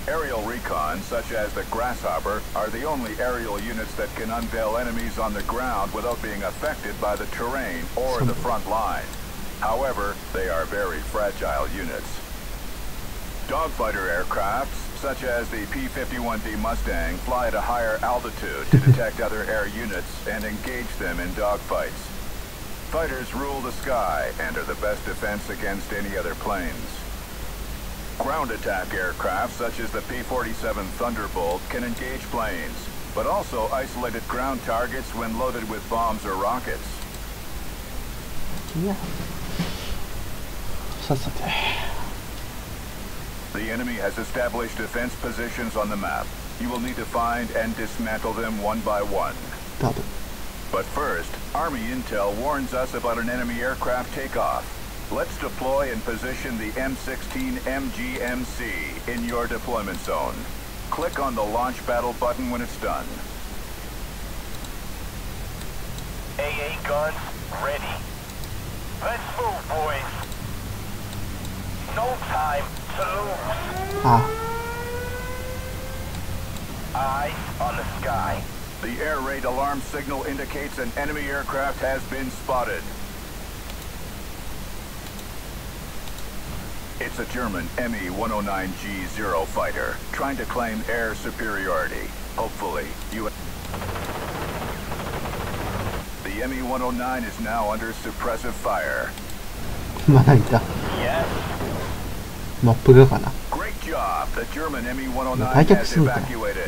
Aerial recon, such as the Grasshopper, are the only aerial units that can unveil enemies on the ground without being affected by the terrain or the front line. However, they are very fragile units. Dogfighter aircrafts, such as the P-51D Mustang, fly at a higher altitude to detect other air units and engage them in dogfights. Fighters rule the sky and are the best defense against any other planes. Ground attack aircraft, such as the P-47 Thunderbolt, can engage planes, but also isolated ground targets when loaded with bombs or rockets. Yeah. The enemy has established defense positions on the map. You will need to find and dismantle them one by one. But first, Army Intel warns us about an enemy aircraft takeoff. Let's deploy and position the M16 MGMC in your deployment zone. Click on the launch battle button when it's done. AA guns ready. Let's move, boys. No time to lose. Eyes on the sky. The air raid alarm signal indicates an enemy aircraft has been spotted. It's a German Me-109G0 fighter, trying to claim air superiority. Hopefully, you... The Me-109 is now under suppressive fire. Yes. Great job! The German Me-109 has evacuated.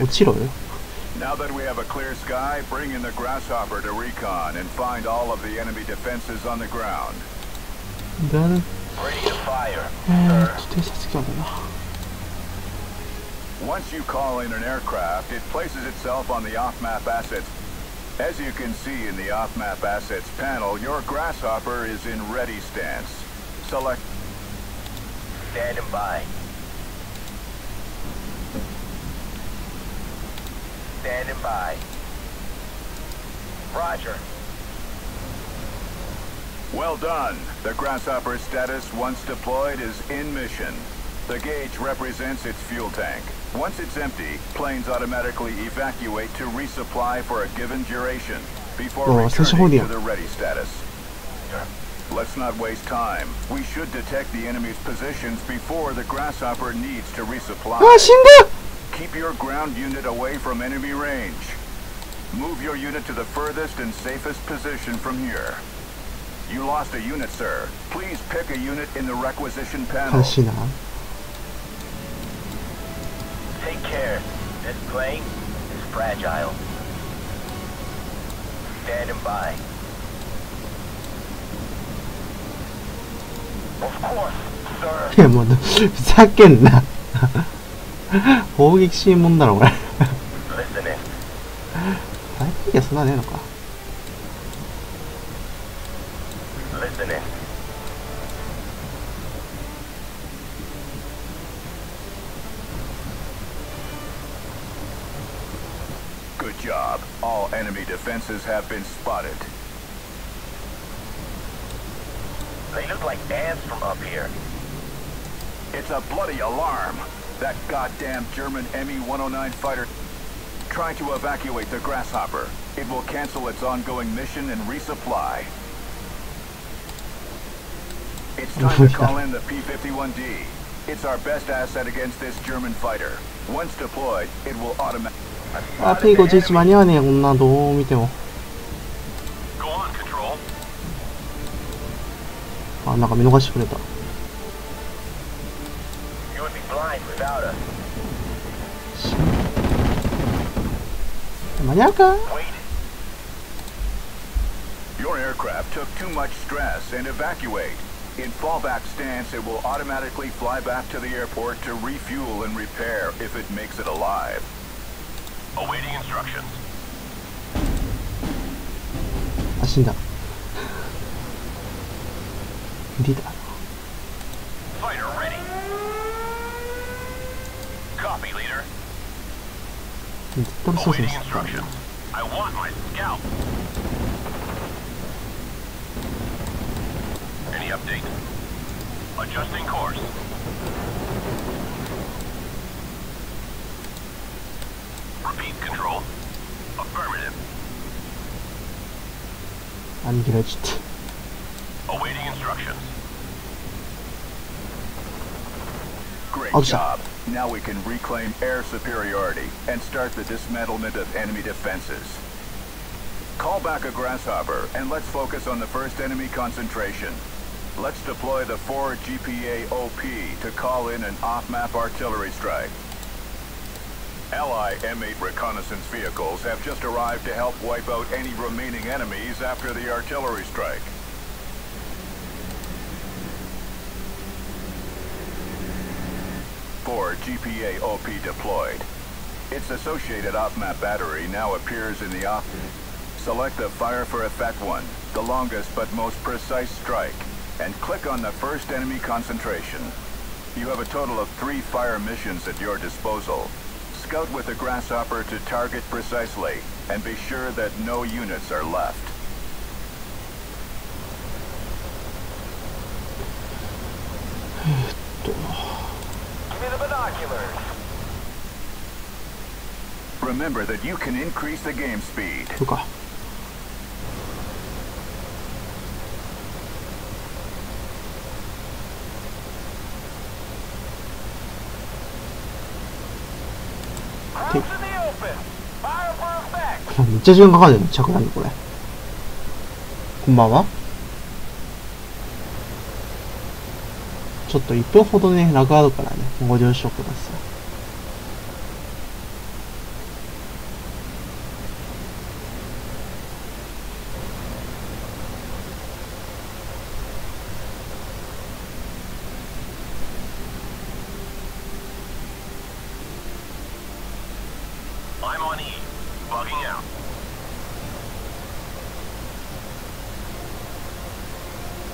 Now that we have a clear sky, bring in the Grasshopper to recon and find all of the enemy defenses on the ground. Ready to fire, sir. Once you call in an aircraft, it places itself on the off-map assets. As you can see in the off-map assets panel, your Grasshopper is in ready stance. Select... Standing by. Standing by. Roger. Well done. The Grasshopper's status, once deployed, is in mission. The gauge represents its fuel tank. Once it's empty, planes automatically evacuate to resupply for a given duration before returning to the ready status. Let's not waste time. We should detect the enemy's positions before the Grasshopper needs to resupply. Keep your ground unit away from enemy range. Move your unit to the furthest and safest position from here. You lost a unit, sir. Please pick a unit in the requisition panel. Take care. This plane fragile. Standing by. Of course, sir. いやもうふざけんな砲撃シーンもんだろこれ Listening. 最近はそんなねえのか。 Listening. Good job. All enemy defenses have been spotted. They look like ants from up here. It's a bloody alarm. That goddamn German Me-109 fighter trying to evacuate the Grasshopper. It will cancel its ongoing mission and resupply. It's time to call in the P-51D. It's our best asset against this German fighter. Once deployed, it will automatically... あ P51 間に合わねえこんなどう見ても。 Go on, Control. あなんか見逃してくれた。 You would be blind without us. 間に合うか。 Wait. Your aircraft took too much stress and evacuate. In fallback stance, it will automatically fly back to the airport to refuel and repair if it makes it alive. Awaiting instructions. あ死んだ。リーダー。 Fighter ready. Copy, leader. 絶対そうそう Awaiting そう。 instructions. I want my scalp. Any update? Adjusting course. Repeat, Control. Affirmative. あ逃げられちゃった。 Awaiting instructions. Great Oh, sir. job. Now we can reclaim air superiority and start the dismantlement of enemy defenses. Call back a Grasshopper and let's focus on the first enemy concentration. Let's deploy the 4 GPA OP to call in an off-map artillery strike. Ally M8 reconnaissance vehicles have just arrived to help wipe out any remaining enemies after the artillery strike. For GPA OP deployed. Its associated off-map battery now appears in the off. Select the Fire for Effect one, the longest but most precise strike, and click on the first enemy concentration. You have a total of 3 fire missions at your disposal. Scout with the Grasshopper to target precisely, and be sure that no units are left. Give me the binoculars. Remember that you can increase the game speed. そうか。 Crouch in the open. Fire for effect. めっちゃ時間かかるね着弾にこれ。こんばんは。ちょっと1分ほどねラグあるからねご了承ください。I'm on E. Bugging out.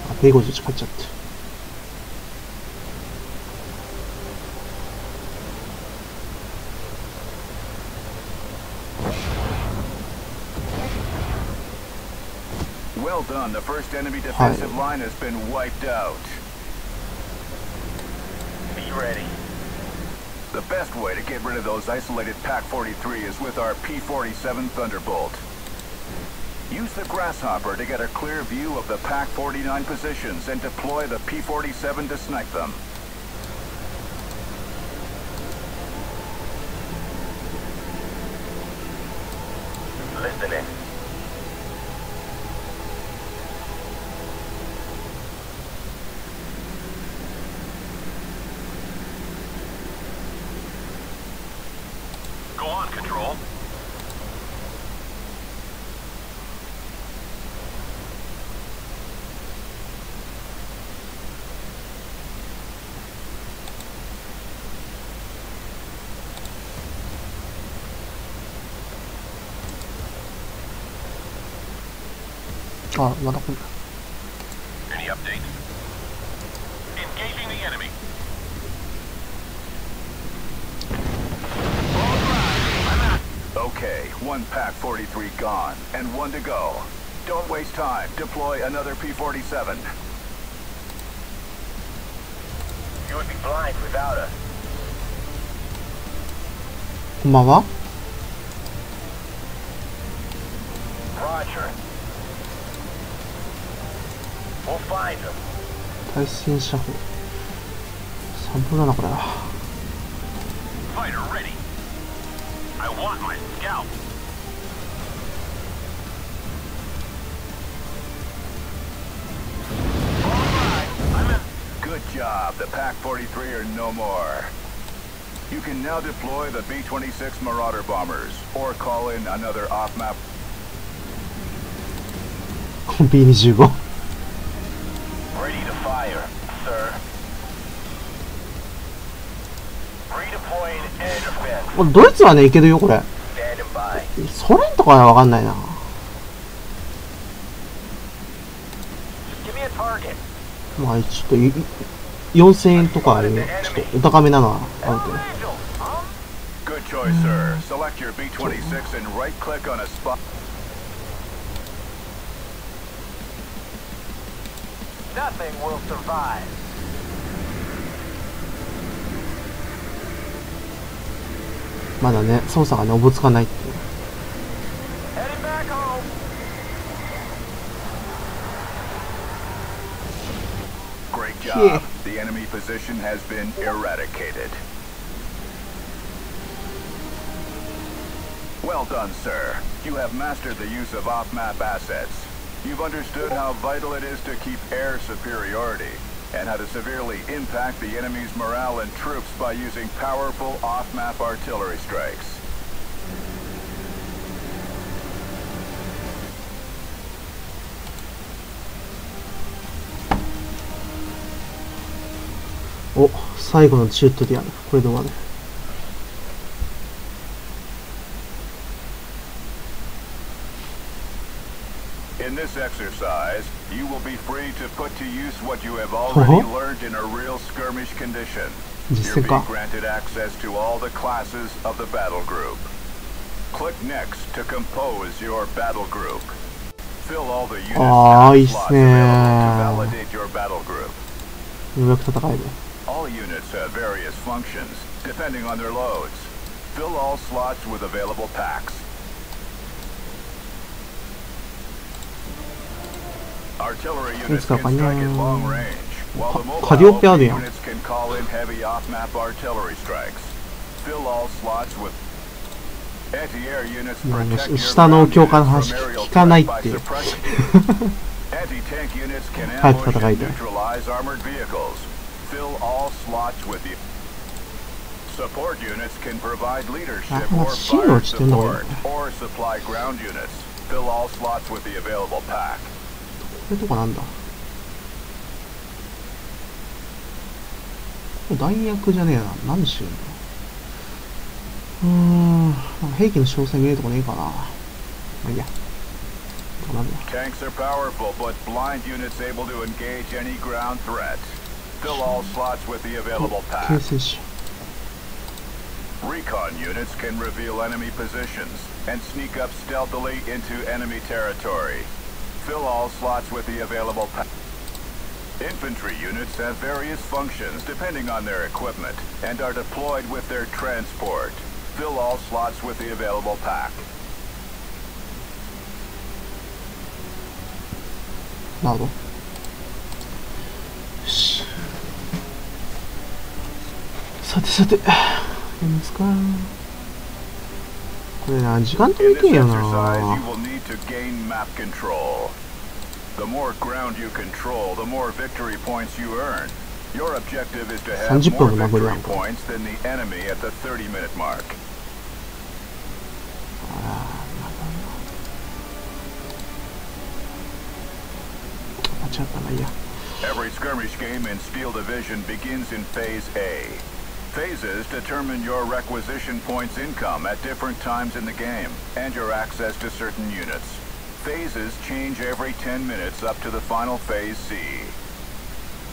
あP51買っちゃって。 Well done. The first enemy defensive line has been wiped out. Be ready. The best way to get rid of those isolated Pac-43 is with our P-47 Thunderbolt. Use the Grasshopper to get a clear view of the Pac-49 positions and deploy the P-47 to snipe them. Listening. Go on, Control. あ、まだ来る。 Any updates? Engaging the enemy. Okay, one Pack 43 gone, and one to go. Don't waste time. Deploy another P-47. You would be blind without us. こんばんは。 Roger. We'll find them. 対戦車砲。サンプルだな、これ。 Fighter ready. I want my scalp. Good job. The Pack 43 are no more. You can now deploy the B-26 Marauder bombers, or call in another off-map. B25。 Ready to fire, sir. Redeploying air defense. これドイツはね、いけるよ、これ。 Standing by. ソ連とかはわかんないな。 Give me a target. まあ、ちょっと、4000円とかあるね。ちょっと、お高めなのはあるけど。 Angel, huh? Good choice, sir. Select your B-26 and right-click on a spot. Nothing will survive. まだね、操作がね、おぼつかないっていう。 Heading back home. Great job. The enemy position has been eradicated. Well done, sir. You have mastered the use of off-map assets. You've understood how vital it is to keep air superiority, and how to severely impact the enemy's morale and troops by using powerful off-map artillery strikes. お、最後のシュートでやる。これ動画ね。 In this exercise, you will be free to put to use what you have already learned in a real skirmish condition. You'll be granted access to all the classes of the battle group. Click next to compose your battle group. Fill all the units and slots available to validate your battle group. ようやく戦える。 All units have various functions, depending on their loads. Fill all slots with available packs. Artillery units can strike at long range, while the mobile units can call in heavy off-map artillery strikes. Fill all slots with anti-air units protect your ground units from aerial strike by suppression. Anti-tank units can ambush and neutralize armored vehicles. Fill all slots with the support units can provide leadership or fire support, or supply ground units. Fill all slots with the available pack. これとかなんだ。これ弾薬じゃねえな。何してるんだ。兵器の詳細見えるとこねえかな。まあいいや。Tanks are powerful, but blind units able to engage any ground threat. Fill all slots with the available pack. Recon units can reveal enemy positions and sneak up stealthily into enemy territory. Fill all slots with the available pack. Infantry units have various functions depending on their equipment and are deployed with their transport. Fill all slots with the available pack. なるほど。よし。さてさて、やりますか。これな、時間止めてんよな。The more ground you control, the more victory points you earn. Your objective is to have 30 more 分も殴るや victory んか。 points than the enemy at the 30-minute mark. 間違ったな、いいや。 Every skirmish game in Steel Division begins in Phase A. Phases determine your requisition points income at different times in the game, and your access to certain units. Phases change every 10 minutes up to the final phase C.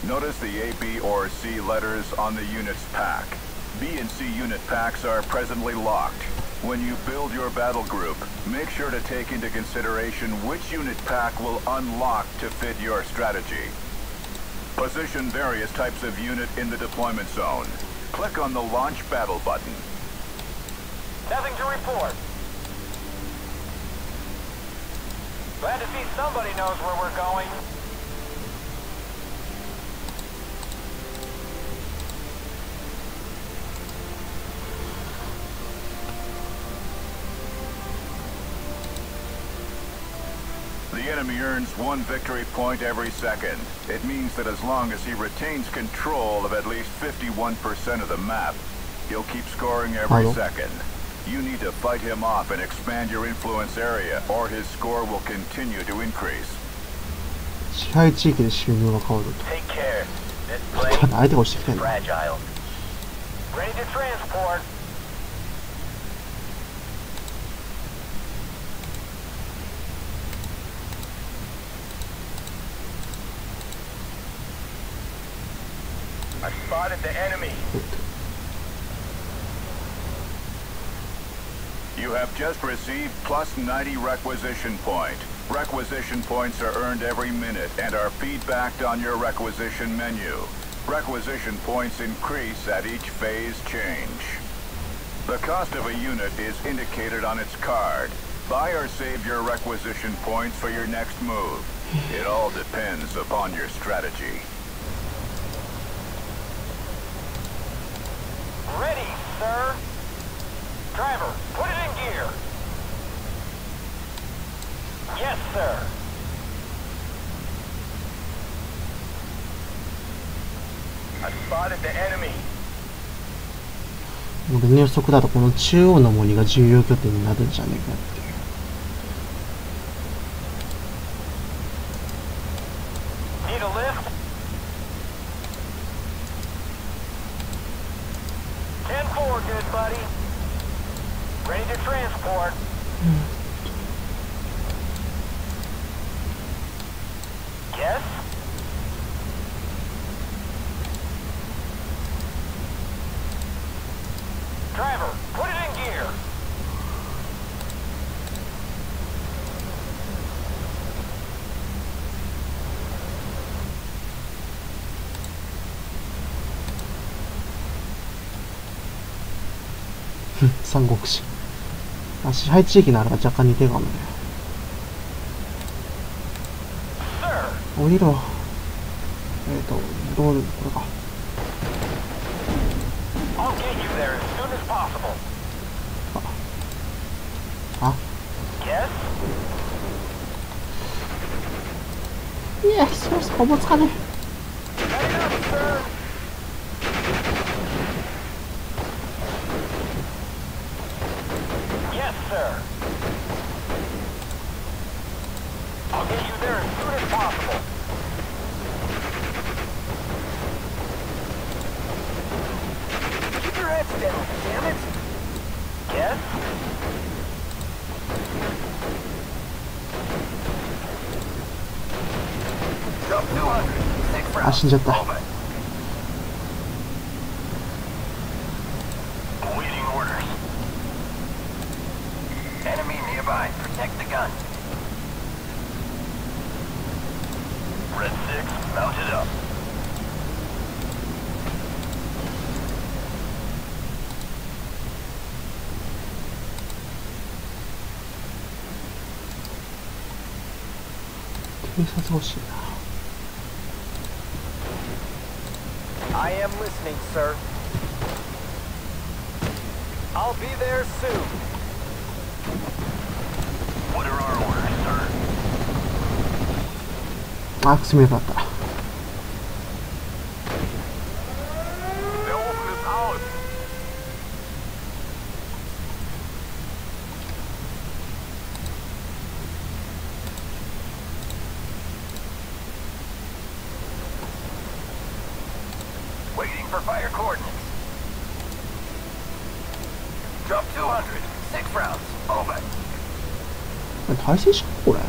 Notice the A, B, or C letters on the unit's pack. B and C unit packs are presently locked. When you build your battle group, make sure to take into consideration which unit pack will unlock to fit your strategy. Position various types of unit in the deployment zone. Click on the Launch Battle button. Nothing to report. Glad to see somebody knows where we're going. The enemy earns 1 victory point every second. It means that as long as he retains control of at least 51% of the map, he'll keep scoring every second. You need to fight him off and expand your influence area, or his score will continue to increase. 支配地域で収入が変わると。 Take care. This plane 相手が押してきてんの。 fragile. Ready to transport. I spotted the enemy. You have just received plus 90 requisition point. Requisition points are earned every minute and are feedbacked on your requisition menu. Requisition points increase at each phase change. The cost of a unit is indicated on its card. Buy or save your requisition points for your next move. It all depends upon your strategy. Ready, sir. Driver, put it in gear. Yes, sir. I spotted the enemy. 俺の予測だとこの中央の森が重要拠点になるんじゃねえかっていう。Need a lift? 10-4, good buddy. Ready to transport. Yes? Driver, put it in gear. Hmm, 三国志。あ、支配地域のあれが若干似てるかもね。降りろ。ロール、これか。I'll get you there as soon as possible. あ Yes? いや、おぼつかねえ。Heading up, sir. Yes, sir. I'll get you there as soon as possible. Keep your heads down, damn it. Yes? Drop 200. 6 rounds. あ、死んじゃった。 Awaiting orders. Enemy nearby. Protect the gun. Red 6, mounted up. I am listening, sir. I'll be there soon. What are our orders, sir? あ、くすみよかった。 Der Ofen ist aus. Waiting for fire coordinates. Drop 200. 6 rounds. Over. 対戦しかこれ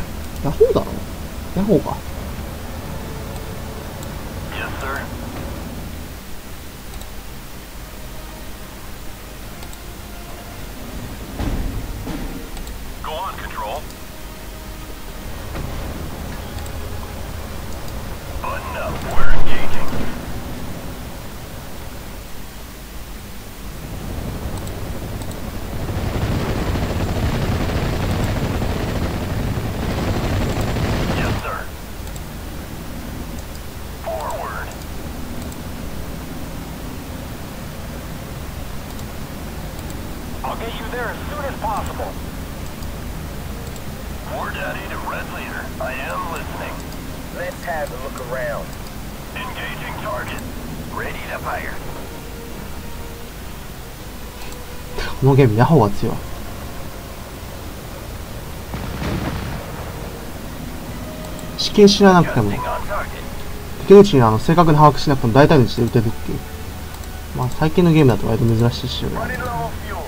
ヤホーだろ。ヤホーか。Yes, sir. Go on, Control. Button up. We're engaging. Yes, sir. Forward. I'll get you there as soon as possible. War Daddy to Red Leader. I am listening. Let's have a look around. Engaging target. Ready to fire. このゲームヤホーは強い。地形知らなくても Adjusting on target. 敵の位置に正確に把握しなくても大体の位置で撃てるっていう。まあ最近のゲームだと割と珍しいしよね。 Running low on fuel.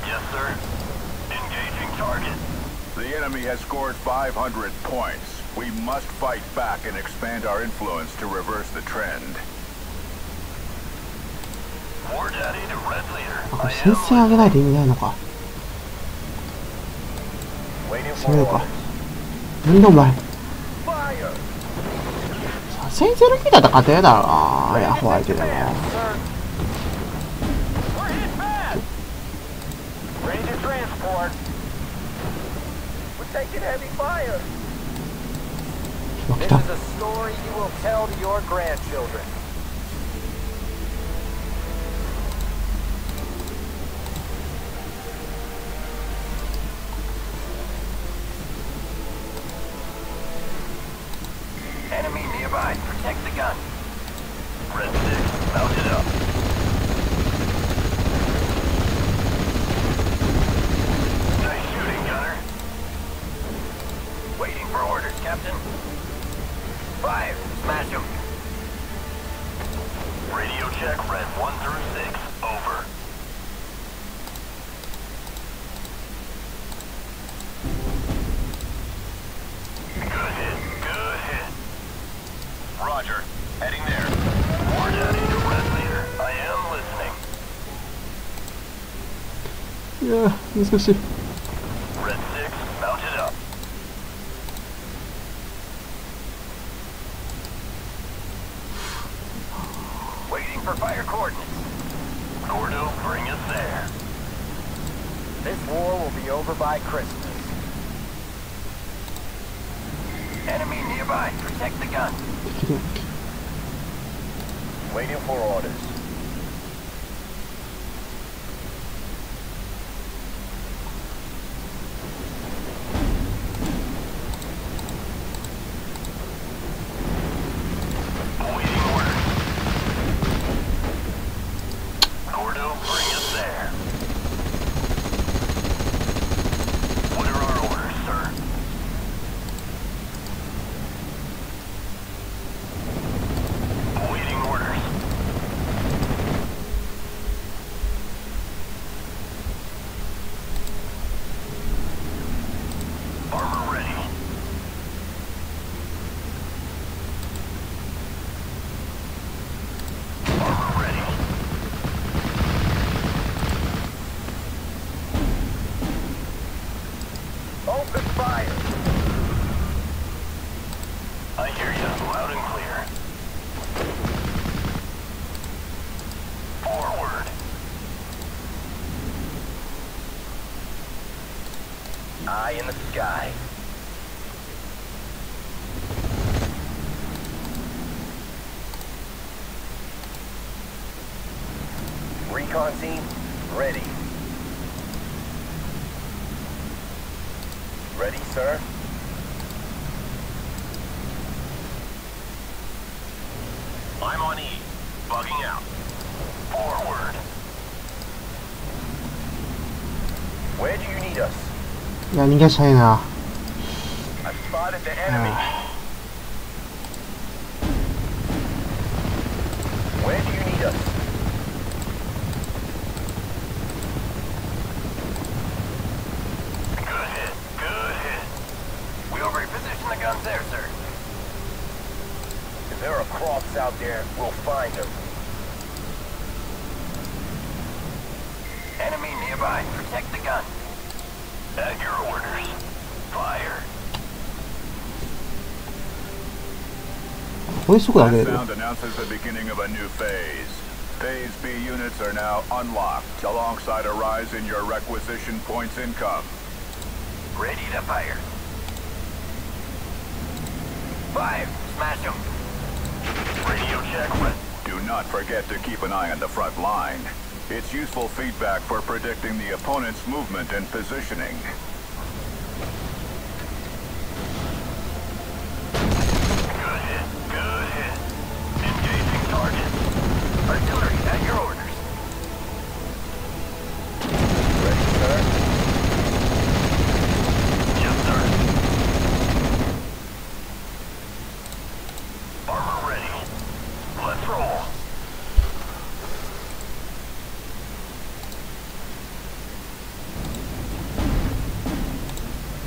Yes, sir. Engaging target. The enemy has scored 500 points. We must fight back and expand our influence to reverse the trend. War Daddy to Red Leader. あ、これ I 先 am 制上げないと意味ないのか。 Waiting 攻 for めようか。 orders. なんでお前 Fire! 先制の効いたら勝てるだろうな。ヤホー相手でも。 Sir. We're hit bad. Ready to transport. We're taking heavy fire. 来 This た。 is a story you will tell to your grandchildren. Enemy nearby. Protect the gun. Red 6, mounted up. Nice shooting, gunner. Waiting for orders, Captain. Fire. Smash him. Radio check, Red 1 through 6. Over. Good hit. Good hit. Roger. Heading there. War Daddy to Red Leader. I am listening. いやー、難しい。 Red 6, mounted up. Waiting for fire coordinates. Gordo, bring us there. This war will be over by Christmas. Enemy nearby. Protect the gun. 敵だっけ。 Waiting for orders. Awaiting orders. Gordo, bring us there. What are our orders, sir? Awaiting orders. Armor ready. Armor ready. Open fire! I hear you loud and clear. Forward. Eye in the sky. Recon team, ready. Ready, sir? I'm on E. Bugging out. Forward. Where do you need us? いや、逃がしたいな。 I'm spotted the enemy. Where do you need us? Good hit. Good hit. We will reposition the guns there, sir. If there are crops out there, we'll find them. Enemy nearby. Protect the gun. At your orders. Fire. こういう速度上げれ That る。 sound announces the beginning of a new phase. Phase B units are now unlocked alongside a rise in your requisition points income. Ready to fire. Fire. Smash them. Radio check. Do not forget to keep an eye on the front line. It's useful feedback for predicting the opponent's movement and positioning. Good hit. Good hit. Engaging target. Artillery at your orders. Ready, sir? Yes, sir. Armor ready. Let's roll.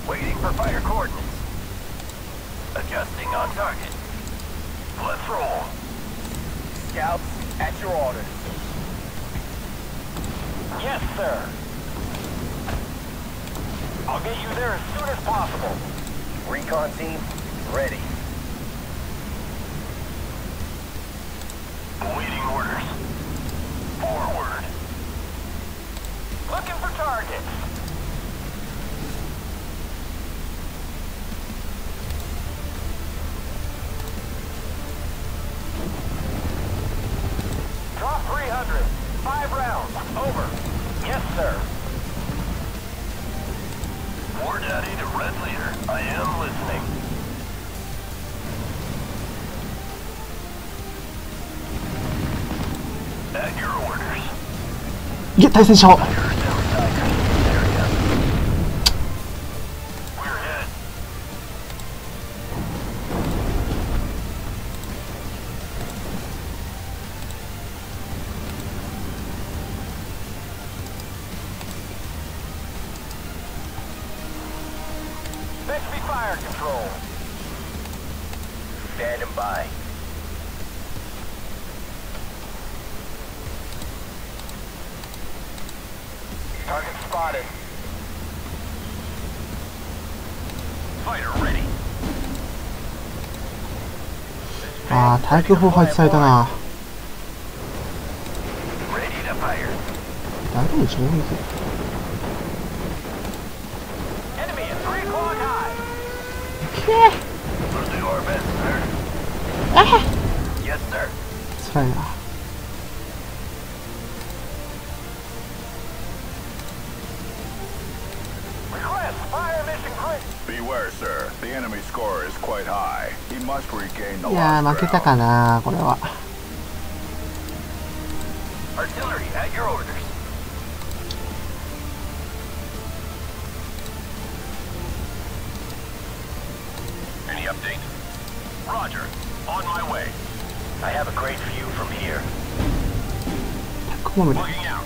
Waiting for fire coordinates. Adjusting on target. Let's roll. Scouts, at your orders. Yes, sir. I'll get you there as soon as possible. Recon team, ready. Awaiting orders. Forward. Looking for targets. Drop 300. 5 rounds. Over. Yes, sir. War Daddy to Red Leader. I am listening. At your orders. いけ、対戦者を。 We're hit. Bixby fire control. Standing by. Target spotted. Fighter ready. ああ、対空砲配置されたな。 Ready to fire. 大丈夫でしょう。 Enemy at 3 o'clock high. け We'll do our best, sir. あ Yes, sir. 辛いな。 Request fire mission grid. Beware, sir. The enemy score is quite high. He must regain the いやー、 lost 負けた ground. かな、これは。 Artillery at your orders. Any update? Roger. On my way. I have a great view from here. タックボムで。 Looking out.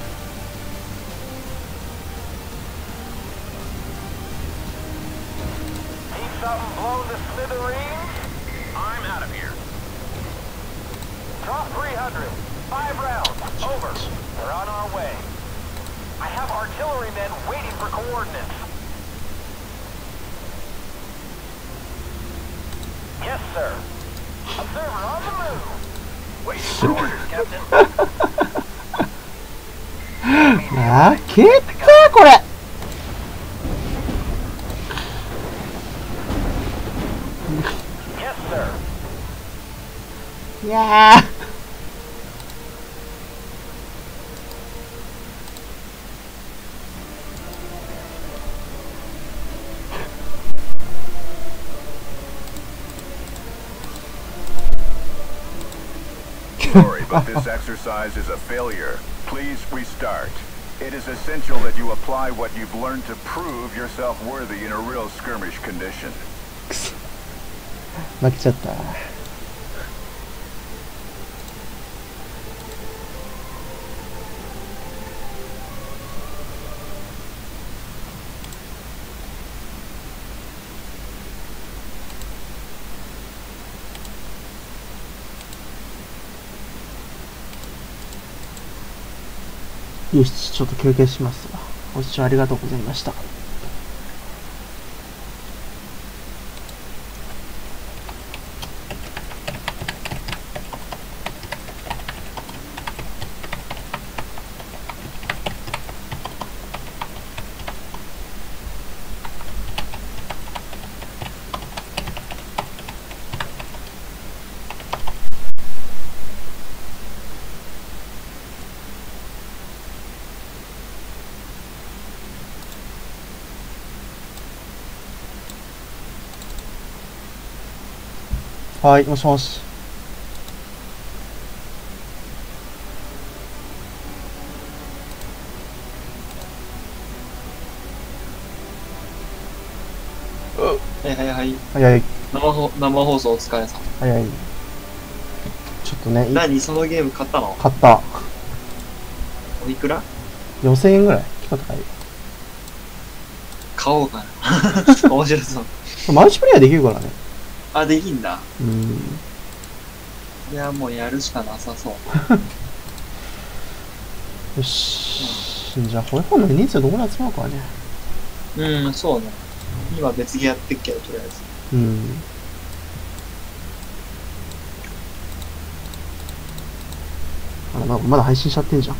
Need something blown to smithereens? I'm out of here. Drop 300. 5 rounds. Over. We're on our way. I have artillerymen waiting for coordinates. Yes, sir. Observer on the move. Waiting for orders, Captain. 負けたこれ。 Yes, sir. いやー。 Sorry, but this exercise is a failure. Please restart. It is essential that you apply what you've learned to prove yourself worthy in a real skirmish condition. 負けちゃった。よし、ちょっと休憩しますわ。ご視聴ありがとうございました。はい、もしもし。はいはいはい。早い。生放送お疲れ様。早い。ちょっとね、何そのゲーム買ったの？買った。おいくら4000円ぐらい。結構高い。買おうかな。面白そう。マルチプレイヤーできるからね。あ、できんだ。うん。いや、もうやるしかなさそう。よし。じゃあ、ホイホンの人数どこに集まるかね。うん、そうね。今別ゲーやってっけど、とりあえず。うん。あ、なんかまだ配信しちゃってんじゃん。